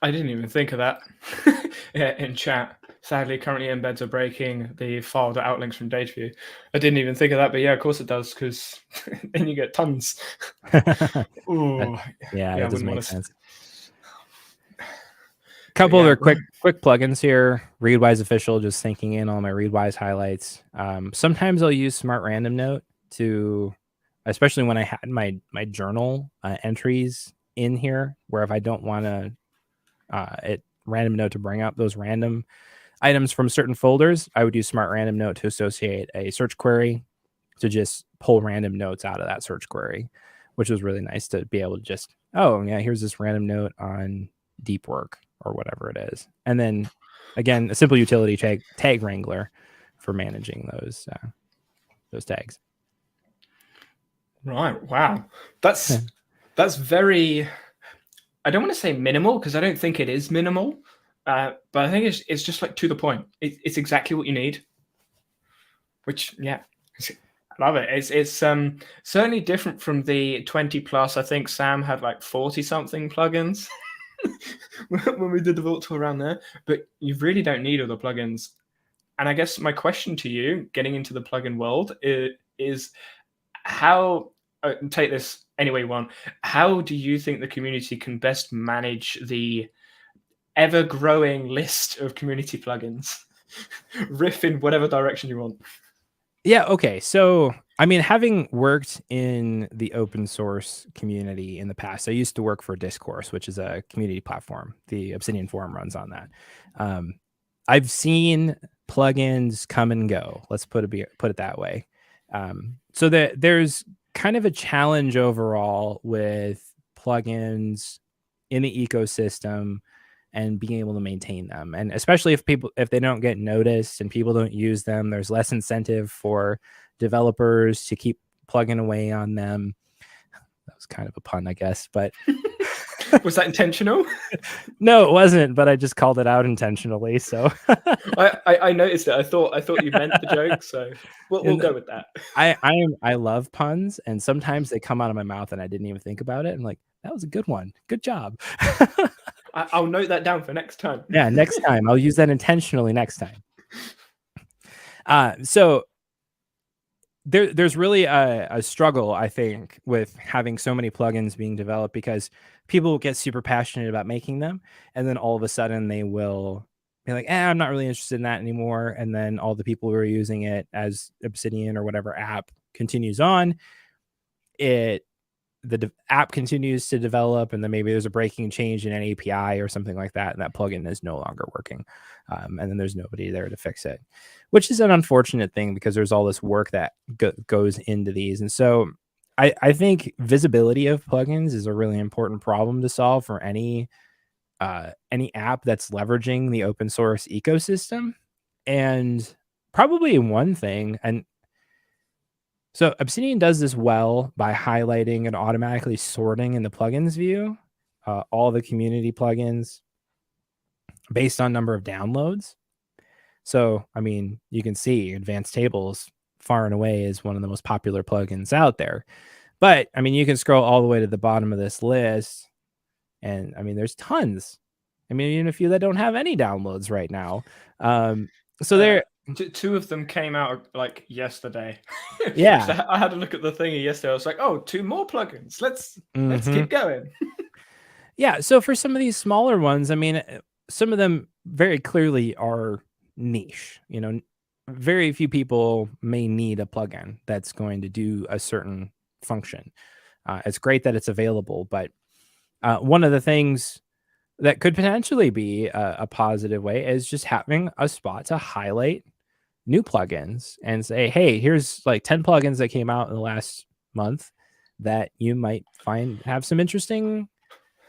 I didn't even think of that. Yeah, in chat. Sadly, currently embeds are breaking the file to outlinks from DataView. I didn't even think of that, but yeah, of course it does, because then you get tons. Ooh, yeah, it doesn't make sense. A But couple yeah, other quick plugins here. ReadWise Official, just syncing in all my ReadWise highlights. Sometimes I'll use Smart Random Note to, especially when I had my journal entries in here, where if I don't want to random note to bring up those random items from certain folders, I would use Smart Random Note to associate a search query to just pull random notes out of that search query, which was really nice to be able to just, oh yeah, here's this random note on deep work or whatever it is. And then again, a simple utility tag wrangler for managing those tags. Right. Wow. That's very. I don't want to say minimal because I don't think it is minimal, but I think it's just like to the point. It's exactly what you need. Which I love it. It's certainly different from the 20 plus. I think Sam had like 40 something plugins when we did the vault tour around there. But you really don't need all the plugins. And I guess my question to you, getting into the plugin world, is how take this any way you want. How do you think the community can best manage the ever-growing list of community plugins? Riff in whatever direction you want. Yeah, okay. So, I mean, having worked in the open source community in the past, I used to work for Discourse, which is a community platform. The Obsidian forum runs on that. I've seen plugins come and go. Let's put it that way. So there's kind of a challenge overall with plugins in the ecosystem and being able to maintain them. And especially if they don't get noticed and people don't use them, there's less incentive for developers to keep plugging away on them. That was kind of a pun, I guess, but was that intentional? No, it wasn't, but I just called it out intentionally. So I noticed it. I thought you meant the joke, so we'll go with that. I love puns, and sometimes they come out of my mouth and I didn't even think about it. I'm like, that was a good one. Good job. I'll note that down for next time. Yeah, next time. I'll use that intentionally next time. So there's really a struggle, I think, with having so many plugins being developed because people get super passionate about making them, and then all of a sudden they will be like, I'm not really interested in that anymore. And then all the people who are using it as Obsidian or whatever app continues on, the app continues to develop, and then maybe there's a breaking change in an API or something like that, and that plugin is no longer working. And then there's nobody there to fix it, which is an unfortunate thing because there's all this work that goes into these. And so I think visibility of plugins is a really important problem to solve for any app that's leveraging the open source ecosystem. And probably one thing, and so Obsidian does this well by highlighting and automatically sorting in the plugins view all the community plugins based on number of downloads. So, I mean, you can see Advanced Tables far and away is one of the most popular plugins out there. But, I mean, you can scroll all the way to the bottom of this list, and, I mean, there's tons. I mean, even a few that don't have any downloads right now. So there... Two of them came out like yesterday. Yeah. So I had a look at the thingy yesterday. I was like, oh, 2 more plugins. Let's keep going. Yeah. So for some of these smaller ones, I mean, some of them very clearly are niche. You know, very few people may need a plugin that's going to do a certain function. It's great that it's available, but one of the things that could potentially be a positive way is just having a spot to highlight new plugins and say, hey, here's like 10 plugins that came out in the last month that you might find have some interesting,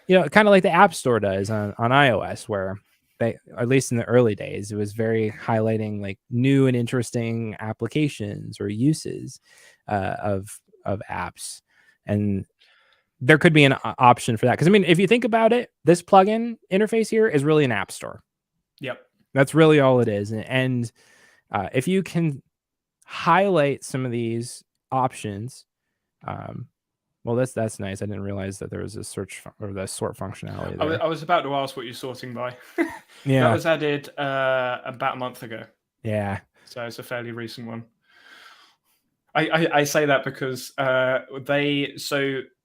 you know, kind of like the App Store does on iOS, where they, at least in the early days, it was very highlighting like new and interesting applications or uses of apps. And there could be an option for that. Because I mean, if you think about it, this plugin interface here is really an app store. Yep. That's really all it is. And if you can highlight some of these options, well, that's nice. I didn't realize that there was a search or the sort functionality there. I was about to ask what you're sorting by. Yeah. That was added about a month ago. Yeah. So it's a fairly recent one. I say that because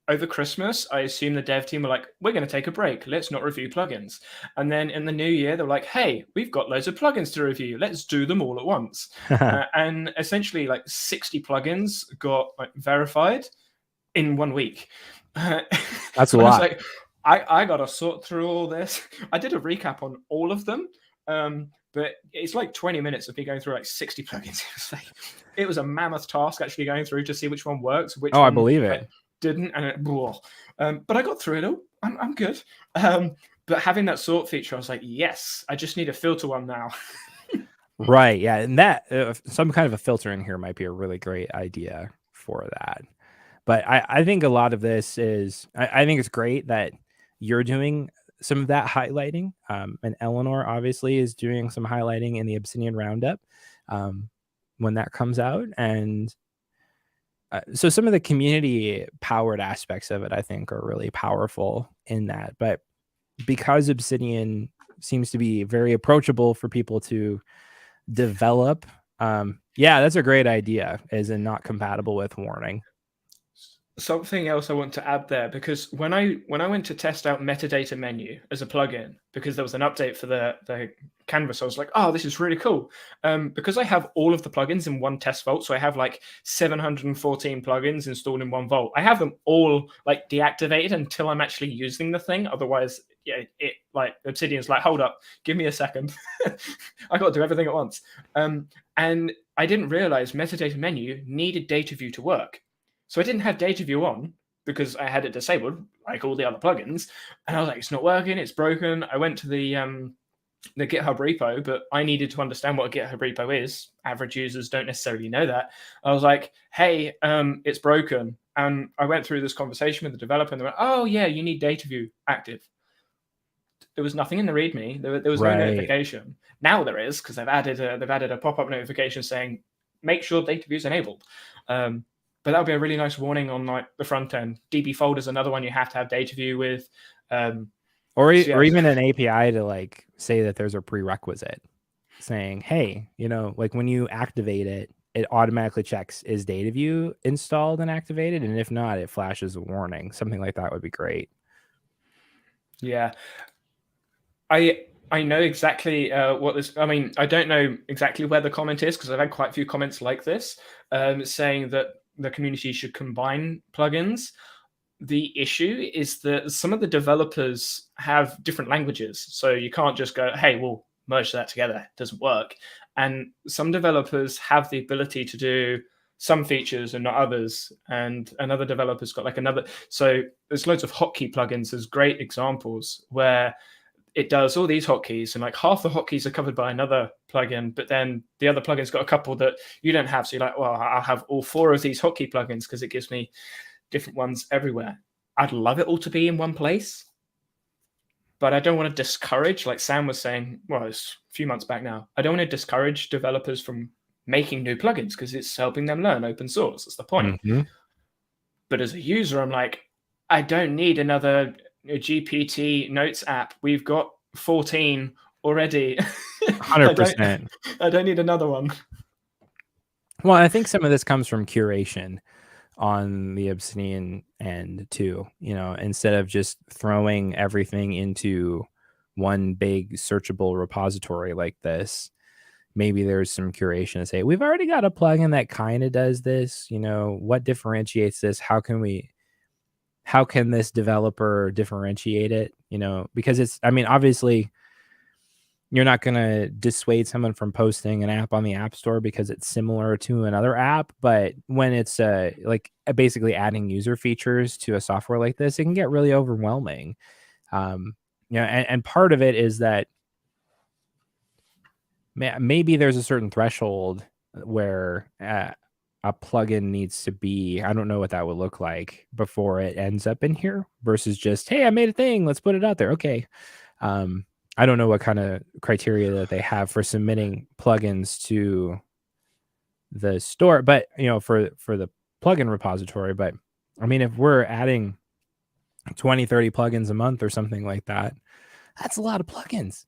over Christmas, I assume the dev team were like, we're going to take a break. Let's not review plugins. And then in the new year, they're like, hey, we've got loads of plugins to review. Let's do them all at once. And essentially like 60 plugins got like, verified in 1 week. That's a lot. I was like, I got to sort through all this. I did a recap on all of them. but it's like 20 minutes of me going through like 60 plugins. It was a mammoth task actually going through to see which one works, which one I believe it. didn't, and but I got through it all. I'm good. But having that sort feature, I was like, yes, I just need a filter one now. Right. Yeah. And that some kind of a filter in here might be a really great idea for that. But I think a lot of this is, I think it's great that you're doing some of that highlighting. And Eleanor obviously is doing some highlighting in the Obsidian Roundup when that comes out. And so some of the community powered aspects of it, I think, are really powerful in that. But because Obsidian seems to be very approachable for people to develop, yeah, that's a great idea, as in not compatible with warning. Something else I want to add there, because when I went to test out Metadata Menu as a plugin, because there was an update for the canvas, I was like, oh, this is really cool. Because I have all of the plugins in one test vault, so I have like 714 plugins installed in one vault. I have them all like deactivated until I'm actually using the thing. Otherwise, yeah, it like Obsidian's like, hold up, give me a second. I got to do everything at once. And I didn't realize Metadata Menu needed data view to work. So I didn't have data view on because I had it disabled, like all the other plugins. And I was like, it's not working, it's broken. I went to the GitHub repo, but I needed to understand what a GitHub repo is. Average users don't necessarily know that. I was like, hey, it's broken. And I went through this conversation with the developer, and they went, oh, yeah, you need data view active. There was nothing in the README. There was no notification. Now there is, because they've added a pop-up notification saying, make sure data view is enabled. But that would be a really nice warning on like the front end. DB folder is another one you have to have data view with. Or even an API to like say that there's a prerequisite saying, hey, you know, like when you activate it, it automatically checks, is data view installed and activated? And if not, it flashes a warning. Something like that would be great. Yeah. I know exactly what this. I mean, I don't know exactly where the comment is because I've had quite a few comments like this saying that the community should combine plugins. The issue is that some of the developers have different languages, so you can't just go, "Hey, we'll merge that together." It doesn't work. And some developers have the ability to do some features and not others, and another developer's got like another. So there's loads of hotkey plugins. There's great examples where it does all these hotkeys, and like half the hotkeys are covered by another plugin, but then the other plugin's got a couple that you don't have. So you're like, well, I'll have all 4 of these hotkey plugins because it gives me different ones everywhere. I'd love it all to be in one place, but I don't want to discourage, like Sam was saying, well, it's a few months back now, I don't want to discourage developers from making new plugins because it's helping them learn open source. That's the point. Mm-hmm. But as a user, I'm like, I don't need another GPT notes app. We've got 14 already. 100%. I don't need another one. Well, I think some of this comes from curation on the Obsidian end too. You know, instead of just throwing everything into one big searchable repository like this, maybe there's some curation to say, we've already got a plugin that kind of does this. You know, what differentiates this? How can this developer differentiate it? You know, because it's, I mean, obviously you're not going to dissuade someone from posting an app on the App Store because it's similar to another app. But when it's like basically adding user features to a software like this, it can get really overwhelming. You know, and part of it is that maybe there's a certain threshold where a plugin needs to be, I don't know what that would look like before it ends up in here versus just, hey, I made a thing, let's put it out there. Okay. I don't know what kind of criteria that they have for submitting plugins to the store, but you know, for the plugin repository. But I mean, if we're adding 20, 30 plugins a month or something like that, that's a lot of plugins.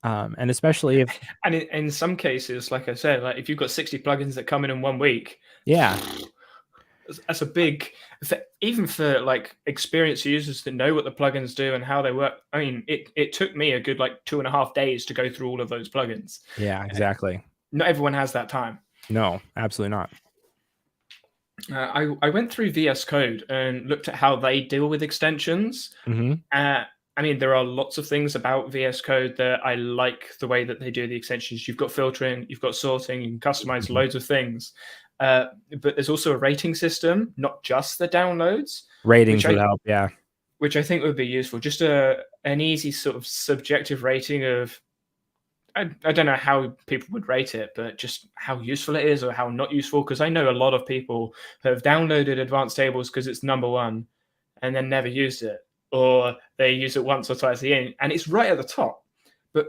And especially if, and in some cases, like I said, like if you've got 60 plugins that come in 1 week, yeah, that's a big, even for like experienced users that know what the plugins do and how they work. I mean, it took me a good like 2.5 days to go through all of those plugins. Yeah, exactly. Not everyone has that time. No, absolutely not. I went through VS Code and looked at how they deal with extensions. Mm-hmm. I mean, there are lots of things about VS Code that I like the way that they do the extensions. You've got filtering, you've got sorting, you can customize loads of things. But there's also a rating system, not just the downloads. Ratings would help, yeah. Which I think would be useful. Just an easy sort of subjective rating of, I don't know how people would rate it, but just how useful it is or how not useful. Because I know a lot of people have downloaded advanced tables because it's number one and then never used it. Or they use it once or twice a year, and it's right at the top. But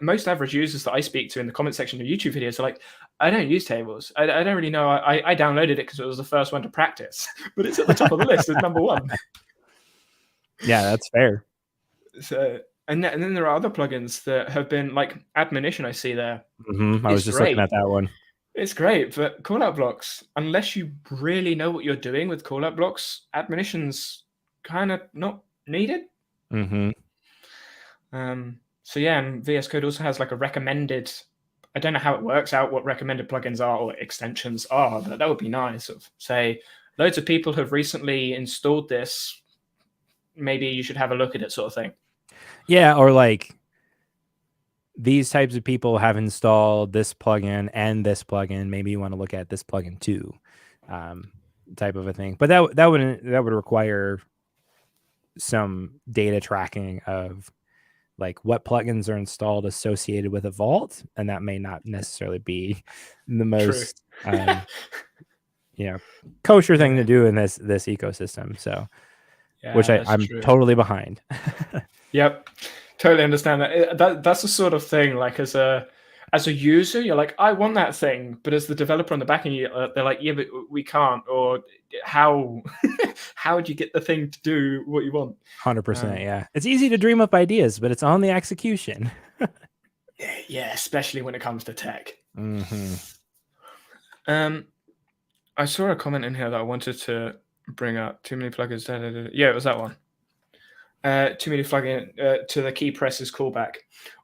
most average users that I speak to in the comment section of YouTube videos are like, I don't use tables. I don't really know. I downloaded it because it was the first one to practice, but it's at the top of the list as number one. Yeah, that's fair. So, and then there are other plugins that have been like Admonition. I see there. I was just looking at that one. It's great, but callout blocks, unless you really know what you're doing with callout blocks, Admonition's kind of not needed. So yeah, and VS Code also has like a recommended. I don't know how it works out what recommended plugins are or extensions are, but that would be nice. Of say, loads of people have recently installed this. Maybe you should have a look at it, sort of thing. Yeah, or like these types of people have installed this plugin and this plugin. Maybe you want to look at this plugin too, type of a thing. But that would require some data tracking of like what plugins are installed associated with a vault, and that may not necessarily be the most kosher thing to do in this ecosystem. So, yeah, which I'm totally behind. Yep, totally understand that. That's the sort of thing. Like as a user, you're like, I want that thing, but as the developer on the back end, they're like, yeah, but we can't. Or how do you get the thing to do what you want? 100%. Yeah, it's easy to dream up ideas, but it's on the execution. Yeah, especially when it comes to tech. I saw a comment in here that I wanted to bring up. Too many plugins. Yeah, it was that one. Too many plugin to the key presses callback,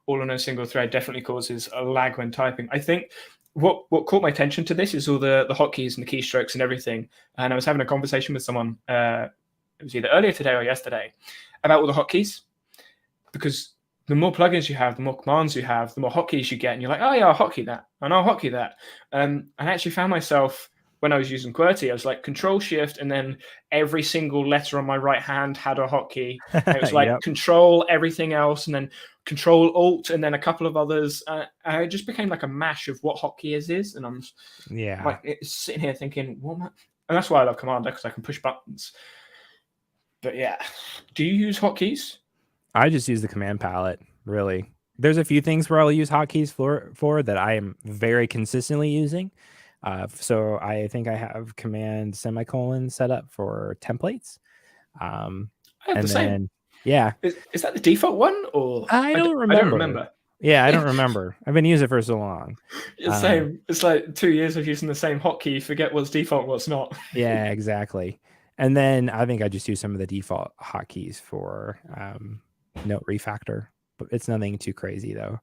all on a single thread, definitely causes a lag when typing. I think what caught my attention to this is all the hotkeys and the keystrokes and everything. And I was having a conversation with someone, it was either earlier today or yesterday, about all the hotkeys. Because the more plugins you have, the more commands you have, the more hotkeys you get. And you're like, oh yeah, I'll hotkey that, and I'll hotkey that. I actually found myself, when I was using QWERTY, I was like Control Shift, and then every single letter on my right hand had a hotkey. It was like Control everything else, and then Control Alt, and then a couple of others. It just became like a mash of what hotkey is, and I'm like sitting here thinking, what am I? And that's why I love Commander, because I can push buttons. But yeah, do you use hotkeys? I just use the command palette, really. There's a few things where I'll use hotkeys for that I am very consistently using. So I think I have command semicolon set up for templates. I have the same. Yeah. Is that the default one? Or I don't remember. Yeah, I don't remember. I've been using it for so long. Same. It's like 2 years of using the same hotkey. Forget what's default, what's not. Yeah, exactly. And then I think I just use some of the default hotkeys for note refactor, but it's nothing too crazy though.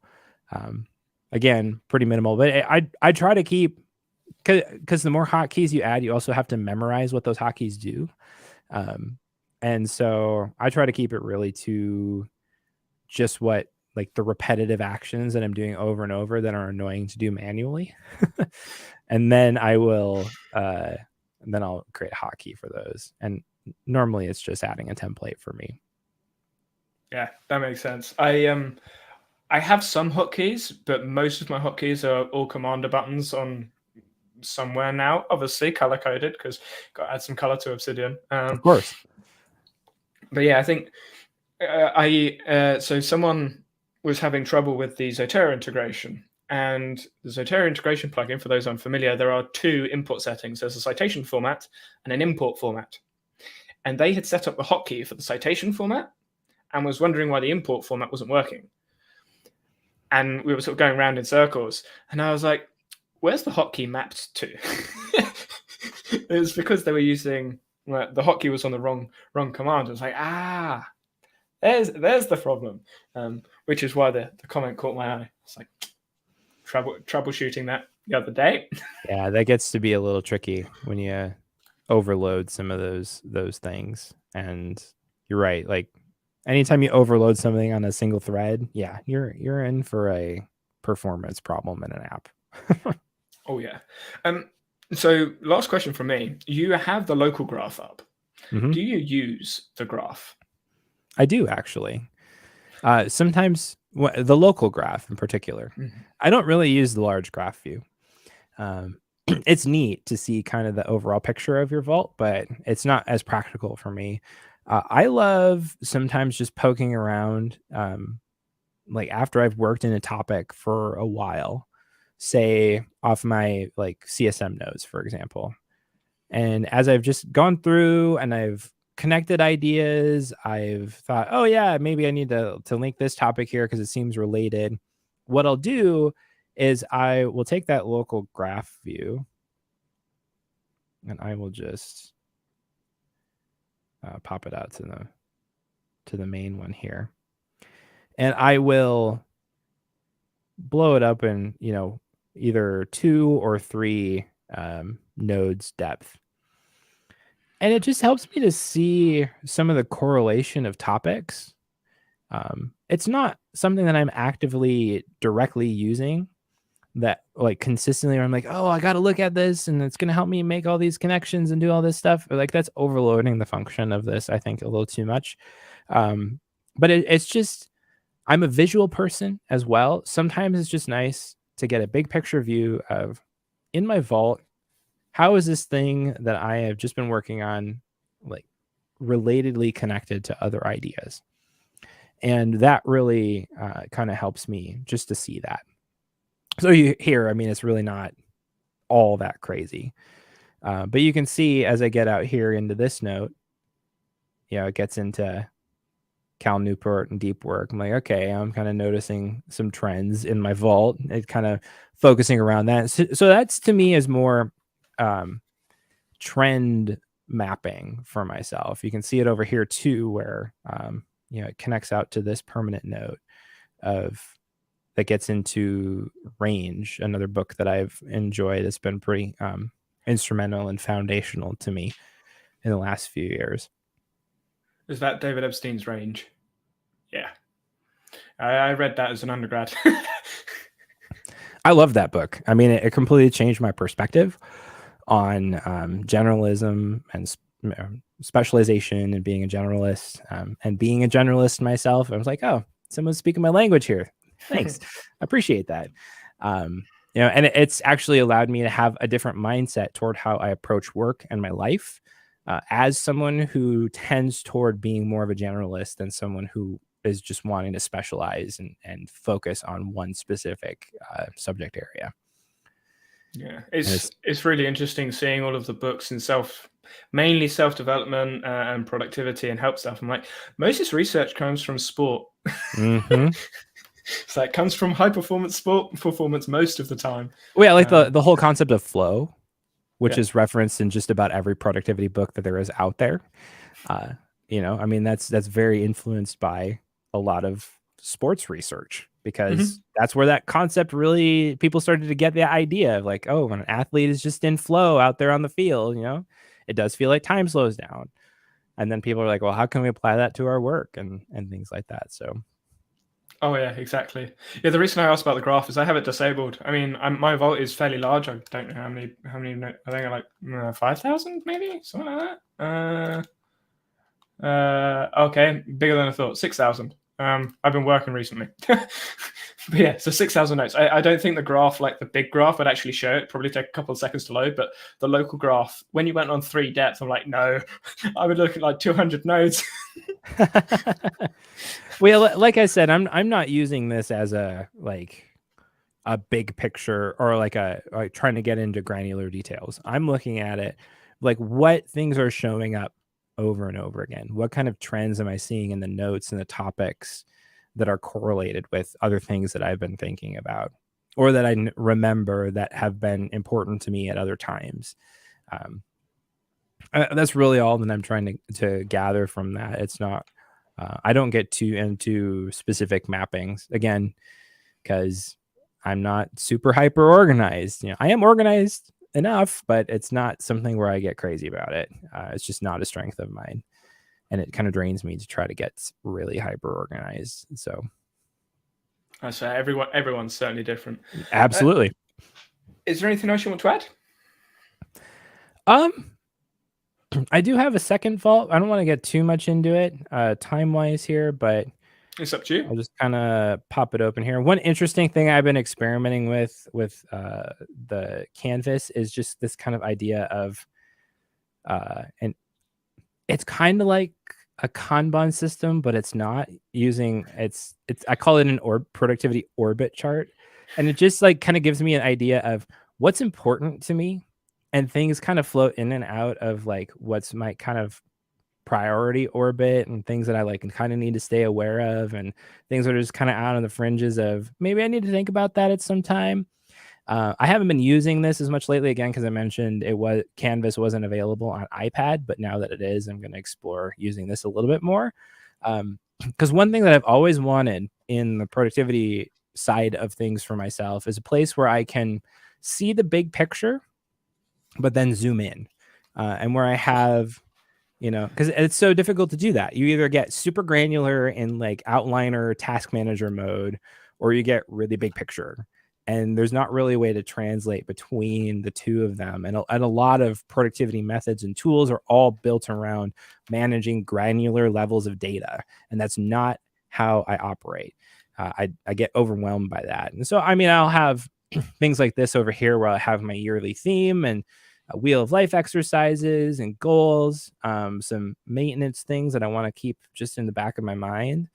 Again, pretty minimal, but I try to keep, because the more hotkeys you add, you also have to memorize what those hotkeys do. And so I try to keep it really to just what, like the repetitive actions that I'm doing over and over that are annoying to do manually. And then I will, and then I'll create a hotkey for those. And normally it's just adding a template for me. Yeah, that makes sense. I have some hotkeys, but most of my hotkeys are all commander buttons on somewhere now. Obviously color coded, because got to add some color to Obsidian. Of course. But yeah, I think so someone was having trouble with the Zotero integration. And the Zotero integration plugin, for those unfamiliar, there are two import settings. There's a citation format and an import format. And they had set up the hotkey for the citation format and was wondering why the import format wasn't working. And we were sort of going around in circles. And I was like, where's the hotkey mapped to? It was because they were using, well, the hotkey was on the wrong command. I was like, there's the problem, which is why the comment caught my eye. It's like troubleshooting that the other day. Yeah, that gets to be a little tricky when you overload some of those things. And you're right, like Anytime you overload something on a single thread, yeah, you're in for a performance problem in an app. Oh yeah. So last question from me. You have the local graph up. Mm-hmm. Do you use the graph? I do actually. Sometimes the local graph in particular. Mm-hmm. I don't really use the large graph view. It's neat to see kind of the overall picture of your vault, but it's not as practical for me. I love sometimes just poking around, like after I've worked in a topic for a while, say off my like CSM nodes, for example. And as I've just gone through and I've connected ideas, I've thought, oh yeah, maybe I need to link this topic here because it seems related. What I'll do is I will take that local graph view and I will just pop it out to the main one here. And I will blow it up in, either 2 or 3 nodes depth. And it just helps me to see some of the correlation of topics. It's not something that I'm actively directly using that like consistently where I'm like, oh, I got to look at this and it's going to help me make all these connections and do all this stuff. Or like that's overloading the function of this, I think, a little too much. But it's just, I'm a visual person as well. Sometimes it's just nice to get a big picture view of in my vault, how is this thing that I have just been working on like relatedly connected to other ideas? And that really kind of helps me just to see that. So you here, I mean, it's really not all that crazy. But you can see as I get out here into this note, it gets into Cal Newport and deep work. I'm like, okay, I'm kind of noticing some trends in my vault. It kind of focusing around that. So that's to me is more trend mapping for myself. You can see it over here too, where it connects out to this permanent node that gets into Range, another book that I've enjoyed. It's been pretty instrumental and foundational to me in the last few years. Is that David Epstein's Range? Yeah. I read that as an undergrad. I love that book. I mean, it completely changed my perspective on generalism and specialization and being a generalist and being a generalist myself. I was like, oh, someone's speaking my language here. Thanks. I appreciate that. And it's actually allowed me to have a different mindset toward how I approach work and my life as someone who tends toward being more of a generalist than someone who is just wanting to specialize and focus on one specific subject area. Yeah, it's really interesting seeing all of the books in mainly self-development and productivity and help stuff. I'm like, most of this research comes from sport. Mm-hmm. So it comes from high performance sport performance most of the time. Well, yeah, like the whole concept of flow, which Yeah. is referenced in just about every productivity book that there is out there. I mean, that's very influenced by a lot of sports research because that's where that concept really people started to get the idea of like, oh, when an athlete is just in flow out there on the field, it does feel like time slows down. And then people are like, well, how can we apply that to our work and things like that? So. Oh yeah, exactly. Yeah, the reason I asked about the graph is I have it disabled. I mean, my vault is fairly large. I don't know how many. I think I like 5,000, maybe something like that. Okay, bigger than I thought. 6,000. I've been working recently. But yeah, so 6,000 notes. I don't think the graph, like the big graph, would actually show it. Probably take a couple of seconds to load. But the local graph, when you went on 3 depth, I'm like, no, I would look at like 200 nodes. Well, like I said, I'm not using this as a big picture or like trying to get into granular details. I'm looking at it like what things are showing up over and over again. What kind of trends am I seeing in the notes and the topics that are correlated with other things that I've been thinking about or that I remember that have been important to me at other times. That's really all that I'm trying to gather from that. It's not, I don't get too into specific mappings again, because I'm not super hyper organized. I am organized enough, but it's not something where I get crazy about it. It's just not a strength of mine. and it kind of drains me to try to get really hyper organized. So I say everyone's certainly different. absolutely. Is there anything else you want to add? I do have a second fault. I don't want to get too much into it time wise here, but It's up to you. I'll just kind of pop it open here. One interesting thing I've been experimenting with the canvas is just this kind of idea of and it's kind of like a Kanban system, but it's not using it's I call it an productivity orbit chart. And it just like kind of gives me an idea of what's important to me, and things kind of float in and out of like what's my kind of priority orbit, and things that I like and kind of need to stay aware of, and things that are just kind of out on the fringes of maybe I need to think about that at some time. I haven't been using this as much lately, again, because I mentioned Canvas wasn't available on iPad, but now that it is, I'm going to explore using this a little bit more. Because one thing that I've always wanted in the productivity side of things for myself is a place where I can see the big picture, but then zoom in, and where I have, because it's so difficult to do that. You either get super granular in like outliner task manager mode, or you get really big picture. And there's not really a way to translate between the two of them. And a lot of productivity methods and tools are all built around managing granular levels of data. And that's not how I operate. I get overwhelmed by that. And so, I mean, I'll have things like this over here where I have my yearly theme and a wheel of life exercises and goals, some maintenance things that I want to keep just in the back of my mind.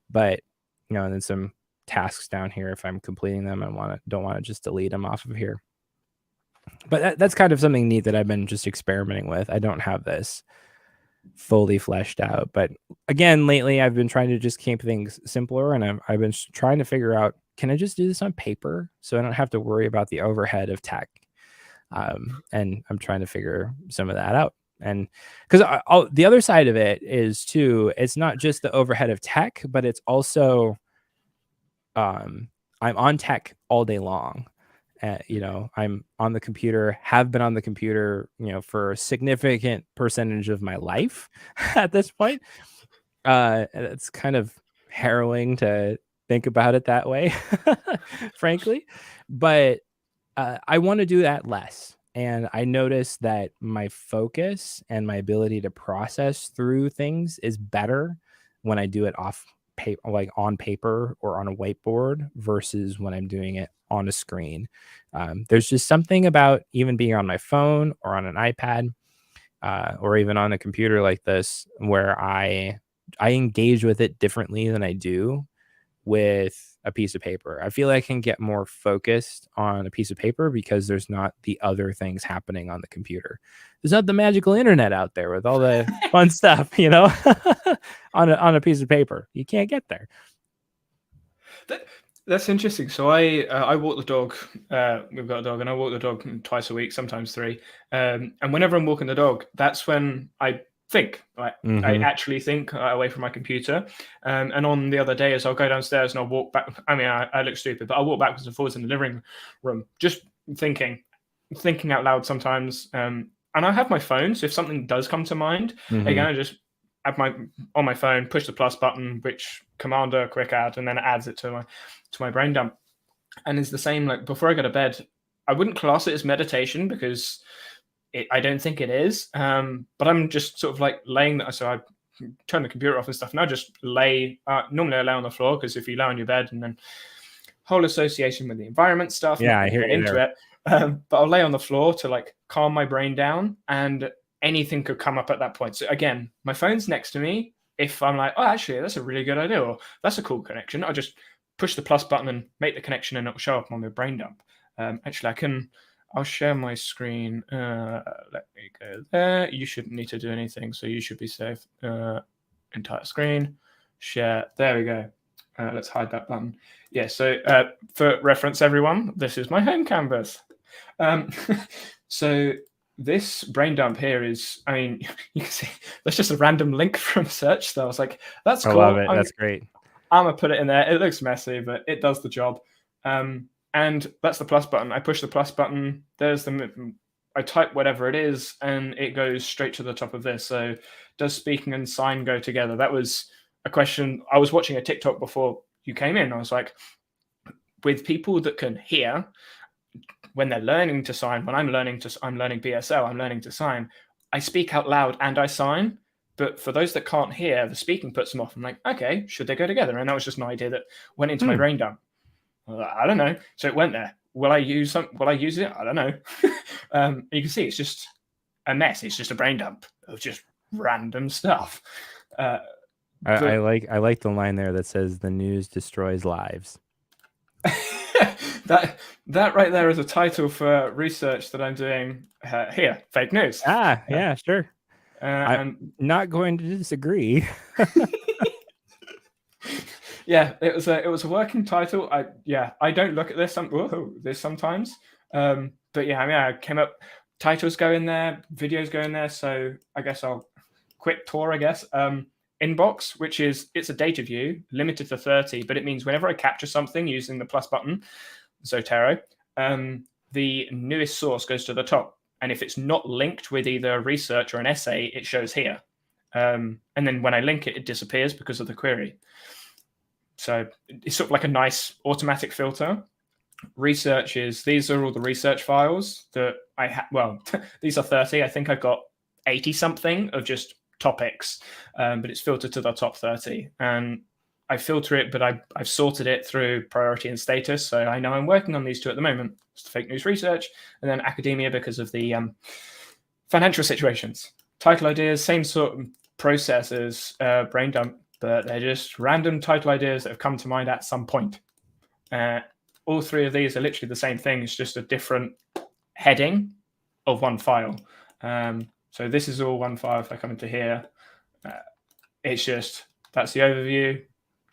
But, and then some tasks down here if I'm completing them. Don't want to just delete them off of here. But that's kind of something neat that I've been just experimenting with. I don't have this fully fleshed out, but again, lately I've been trying to just keep things simpler, and I've been trying to figure out, can I just do this on paper so I don't have to worry about the overhead of tech? And I'm trying to figure some of that out. And because the other side of it is too, it's not just the overhead of tech, but it's also I'm on tech all day long. I'm on the computer, have been on the computer, for a significant percentage of my life at this point. It's kind of harrowing to think about it that way, frankly. But I want to do that less. And I noticed that my focus and my ability to process through things is better when I do it off paper, like on paper or on a whiteboard, versus when I'm doing it on a screen. There's just something about even being on my phone or on an iPad, or even on a computer like this, where I engage with it differently than I do with a piece of paper. I feel like I can get more focused on a piece of paper because there's not the other things happening on the computer. There's not the magical internet out there with all the fun stuff, on a piece of paper. You can't get there. That's interesting. So I walk the dog. We've got a dog, and I walk the dog twice a week, sometimes three. And whenever I'm walking the dog, that's when I think. I actually think away from my computer. And on the other days, I'll go downstairs and I'll walk back. I mean, I look stupid, but I'll walk backwards and forwards in the living room, just thinking out loud sometimes. And I have my phone, so if something does come to mind, again, I just have on my phone, push the plus button, which Commander quick add, and then it adds it to my brain dump. And it's the same, like before I go to bed, I wouldn't class it as meditation because I don't think it is. But I'm just sort of like laying that. So I turn the computer off and stuff, and I just lay. Normally I lay on the floor, because if you lay on your bed, and then whole association with the environment stuff. Yeah, I hear you into it. But I'll lay on the floor to like calm my brain down, and anything could come up at that point. So again, my phone's next to me. If I'm like, oh, actually, that's a really good idea, or that's a cool connection, I'll just push the plus button and make the connection, and it'll show up on my brain dump. Actually, I'll share my screen. Let me go there. You shouldn't need to do anything, so you should be safe. Entire screen, share. There we go. Let's hide that button. Yeah, so for reference, everyone, this is my home canvas. So this brain dump here is, I mean, you can see that's just a random link from search. So I was like, that's cool. I love it. That's great. I'm going to put it in there. It looks messy, but it does the job. And that's the plus button. I push the plus button. There's I type whatever it is, and it goes straight to the top of this. So does speaking and sign go together? That was a question. I was watching a TikTok before you came in. I was like, with people that can hear, when they're learning to sign, when I'm learning BSL, I'm learning to sign, I speak out loud and I sign. But for those that can't hear, the speaking puts them off. I'm like, okay, should they go together? And that was just an idea that went into my brain dump. I don't know. So it went there. Will I use it? I don't know. You can see it's just a mess. It's just a brain dump of just random stuff. I like the line there that says the news destroys lives. that right there is a title for research that I'm doing here. Fake news. Yeah, sure. I'm not going to disagree. Yeah, it was a working title. I don't look at this sometimes. But yeah, I mean, I came up. Titles go in there, videos go in there. So I guess I'll quick tour. Inbox, which is it's a data view limited to 30, but it means whenever I capture something using the plus button, Zotero, the newest source goes to the top. And if it's not linked with either research or an essay, it shows here. And then when I link it, it disappears because of the query. So it's sort of like a nice automatic filter. Research is, these are all the research files that I have. Well, these are 30. I think I've got 80 something of just topics, but it's filtered to the top 30. And I filter it, but I've sorted it through priority and status. So I know I'm working on these two at the moment. It's the fake news research and then academia because of the financial situations. Title ideas, same sort of process as brain dump, but they're just random title ideas that have come to mind at some point. All three of these are literally the same thing. It's just a different heading of one file. So this is all one file. If I come into here, it's just, that's the overview.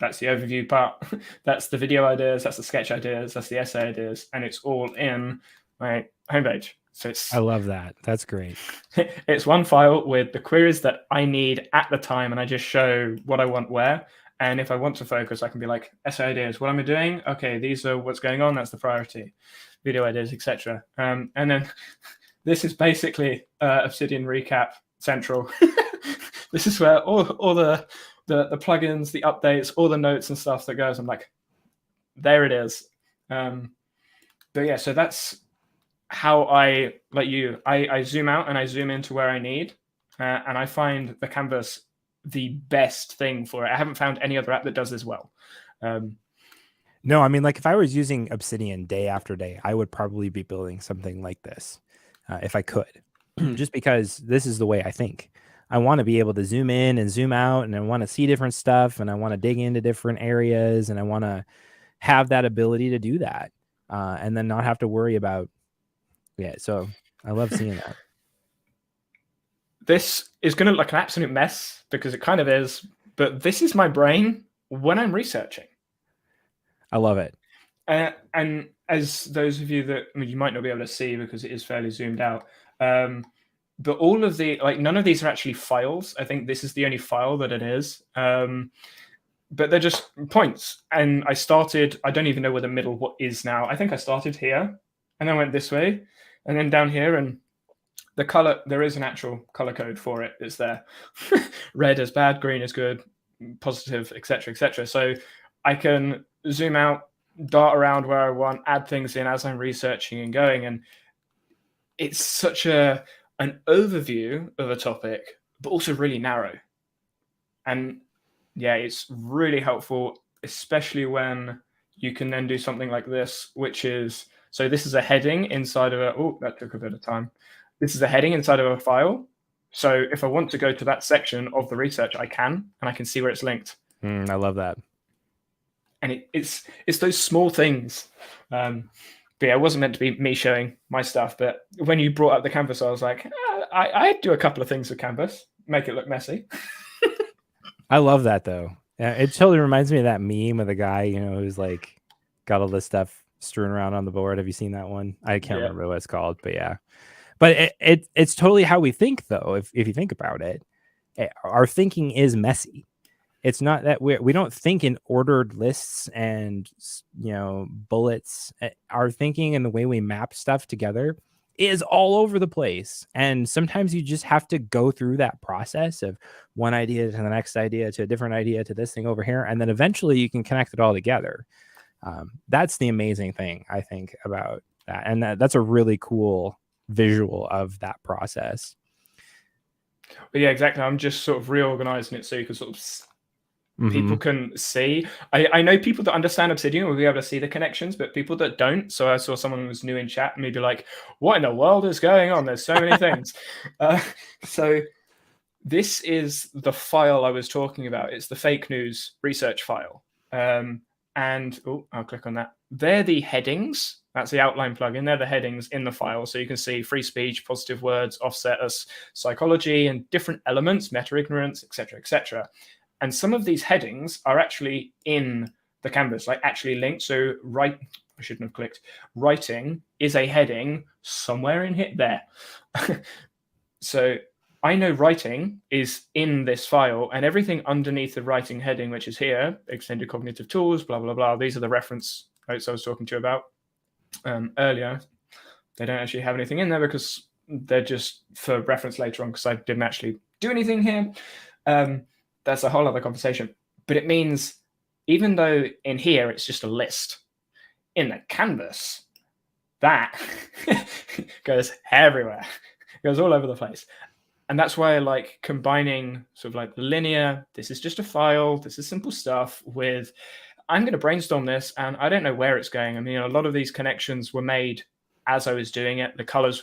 That's the overview part. That's the video ideas. That's the sketch ideas. That's the essay ideas. And it's all in my homepage. So I love that. That's great. It's one file with the queries that I need at the time. And I just show what I want where. And if I want to focus, I can be like, essay ideas, what am I doing? Okay, these are what's going on. That's the priority. Video ideas, etc. And then this is basically Obsidian Recap Central. This is where all the plugins, the updates, all the notes and stuff that goes. I'm like, there it is. But yeah, so that's how I zoom out and I zoom into where I need. And I find the canvas the best thing for it. I haven't found any other app that does this well. No, I mean, like if I was using Obsidian day after day, I would probably be building something like this if I could, just because this is the way I think. I want to be able to zoom in and zoom out, and I want to see different stuff, and I want to dig into different areas, and I want to have that ability to do that, and then not have to worry about. Yeah, so I love seeing that. This is going to look like an absolute mess because it kind of is, but this is my brain when I'm researching. I love it. And as those of you that you might not be able to see because it is fairly zoomed out, but all of the, none of these are actually files. I think this is the only file that it is. But they're just points. And I don't even know where the middle what is now. I think I started here and then went this way and then down here, and the color, there is an actual color code for it. It's there. Red is bad, green is good, positive, etc., etc. So I can zoom out, dart around where I want, add things in as I'm researching and going. And it's such an overview of a topic, but also really narrow. And yeah, it's really helpful, especially when you can then do something like this, which is, so this is a heading inside of that took a bit of time. This is a heading inside of a file. So if I want to go to that section of the research, I can, and I can see where it's linked. I love that. And it's those small things. But yeah, it wasn't meant to be me showing my stuff. But when you brought up the canvas, I was like, I'd do a couple of things with canvas, make it look messy. I love that though. It totally reminds me of that meme of the guy, who's like got all this stuff strewn around on the board. Have you seen that one? I can't remember what it's called, but yeah. But it's totally how we think though. If you think about it, our thinking is messy. It's not that we don't think in ordered lists and bullets. Our thinking and the way we map stuff together is all over the place. And sometimes you just have to go through that process of one idea to the next idea to a different idea to this thing over here. And then eventually you can connect it all together. That's the amazing thing, I think, about that. And that's a really cool visual of that process. But yeah, exactly. I'm just sort of reorganizing it so you can sort of people can see. I know people that understand Obsidian will be able to see the connections, but people that don't. So I saw someone who was new in chat and maybe like, what in the world is going on? There's so many things. So this is the file I was talking about. It's the fake news research file. And I'll click on that. They're the headings. That's the outline plugin. They're the headings in the file. So you can see free speech, positive words, offset as psychology, and different elements, meta-ignorance, etc., etc. And some of these headings are actually in the canvas, like actually linked. So I shouldn't have clicked. Writing is a heading somewhere in here there. So I know writing is in this file, and everything underneath the writing heading, which is here, extended cognitive tools, blah, blah, blah. These are the reference notes I was talking to you about earlier. They don't actually have anything in there because they're just for reference later on, because I didn't actually do anything here. That's a whole other conversation. But it means even though in here it's just a list, in the canvas, that goes everywhere. It goes all over the place. And that's why I like combining sort of like the linear, this is just a file, this is simple stuff, with I'm going to brainstorm this and I don't know where it's going. I mean, a lot of these connections were made as I was doing it. The colors,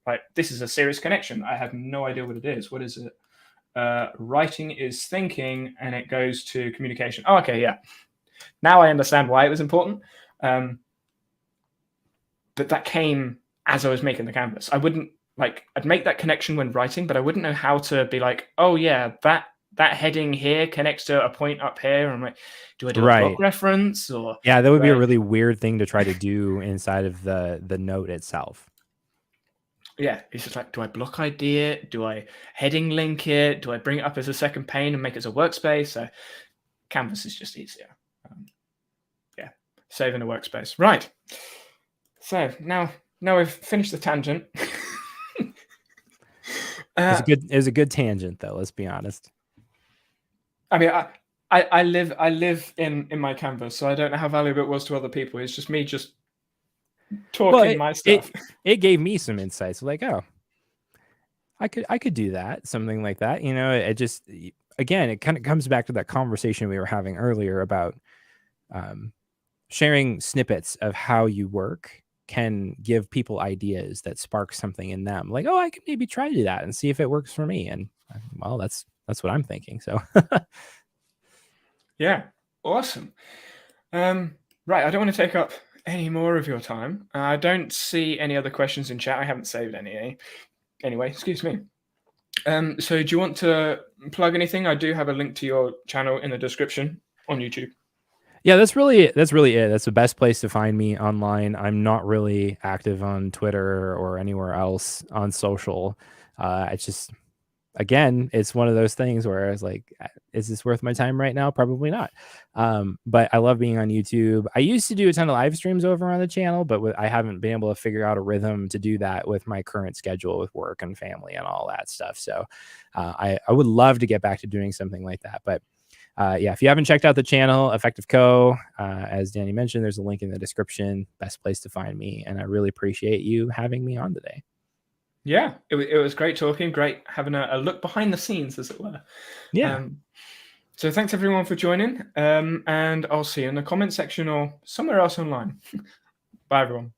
like this is a serious connection. I have no idea what it is. What is it? Writing is thinking, and it goes to communication. Oh, okay, yeah. Now I understand why it was important. But that came as I was making the canvas. I wouldn't I'd make that connection when writing, but I wouldn't know how to be like, oh yeah, that heading here connects to a point up here. And I'm like, do I do a book reference or? Yeah, that would be a really weird thing to try to do inside of the note itself. Yeah, it's just like, do I block idea? Do I heading link it? Do I bring it up as a second pane and make it as a workspace? So Canvas is just easier. Yeah, saving a workspace. Right. So now we've finished the tangent. It was a good tangent, though. Let's be honest. I mean, I live in my canvas, so I don't know how valuable it was to other people. It's just me just talking my stuff. It gave me some insights. Like, oh, I could do that, something like that. You know, it just, again, it kind of comes back to that conversation we were having earlier about sharing snippets of how you work can give people ideas that spark something in them. Like, oh, I could maybe try to do that and see if it works for me. And well, that's what I'm thinking. So yeah, awesome. Right, I don't want to take up any more of your time. I don't see any other questions in chat. I haven't saved any. Anyway, excuse me. So do you want to plug anything? I do have a link to your channel in the description on YouTube. Yeah, that's really it. That's the best place to find me online. I'm not really active on Twitter or anywhere else on social. It's just, again, it's one of those things where I was like, is this worth my time right now? Probably not. But I love being on YouTube. I used to do a ton of live streams over on the channel, but I haven't been able to figure out a rhythm to do that with my current schedule with work and family and all that stuff. So I would love to get back to doing something like that. But yeah, if you haven't checked out the channel, Effective Co, as Danny mentioned, there's a link in the description. Best place to find me. And I really appreciate you having me on today. Yeah, it was great talking, great having a look behind the scenes, as it were. Yeah. So thanks everyone for joining, and I'll see you in the comment section or somewhere else online. Bye, everyone.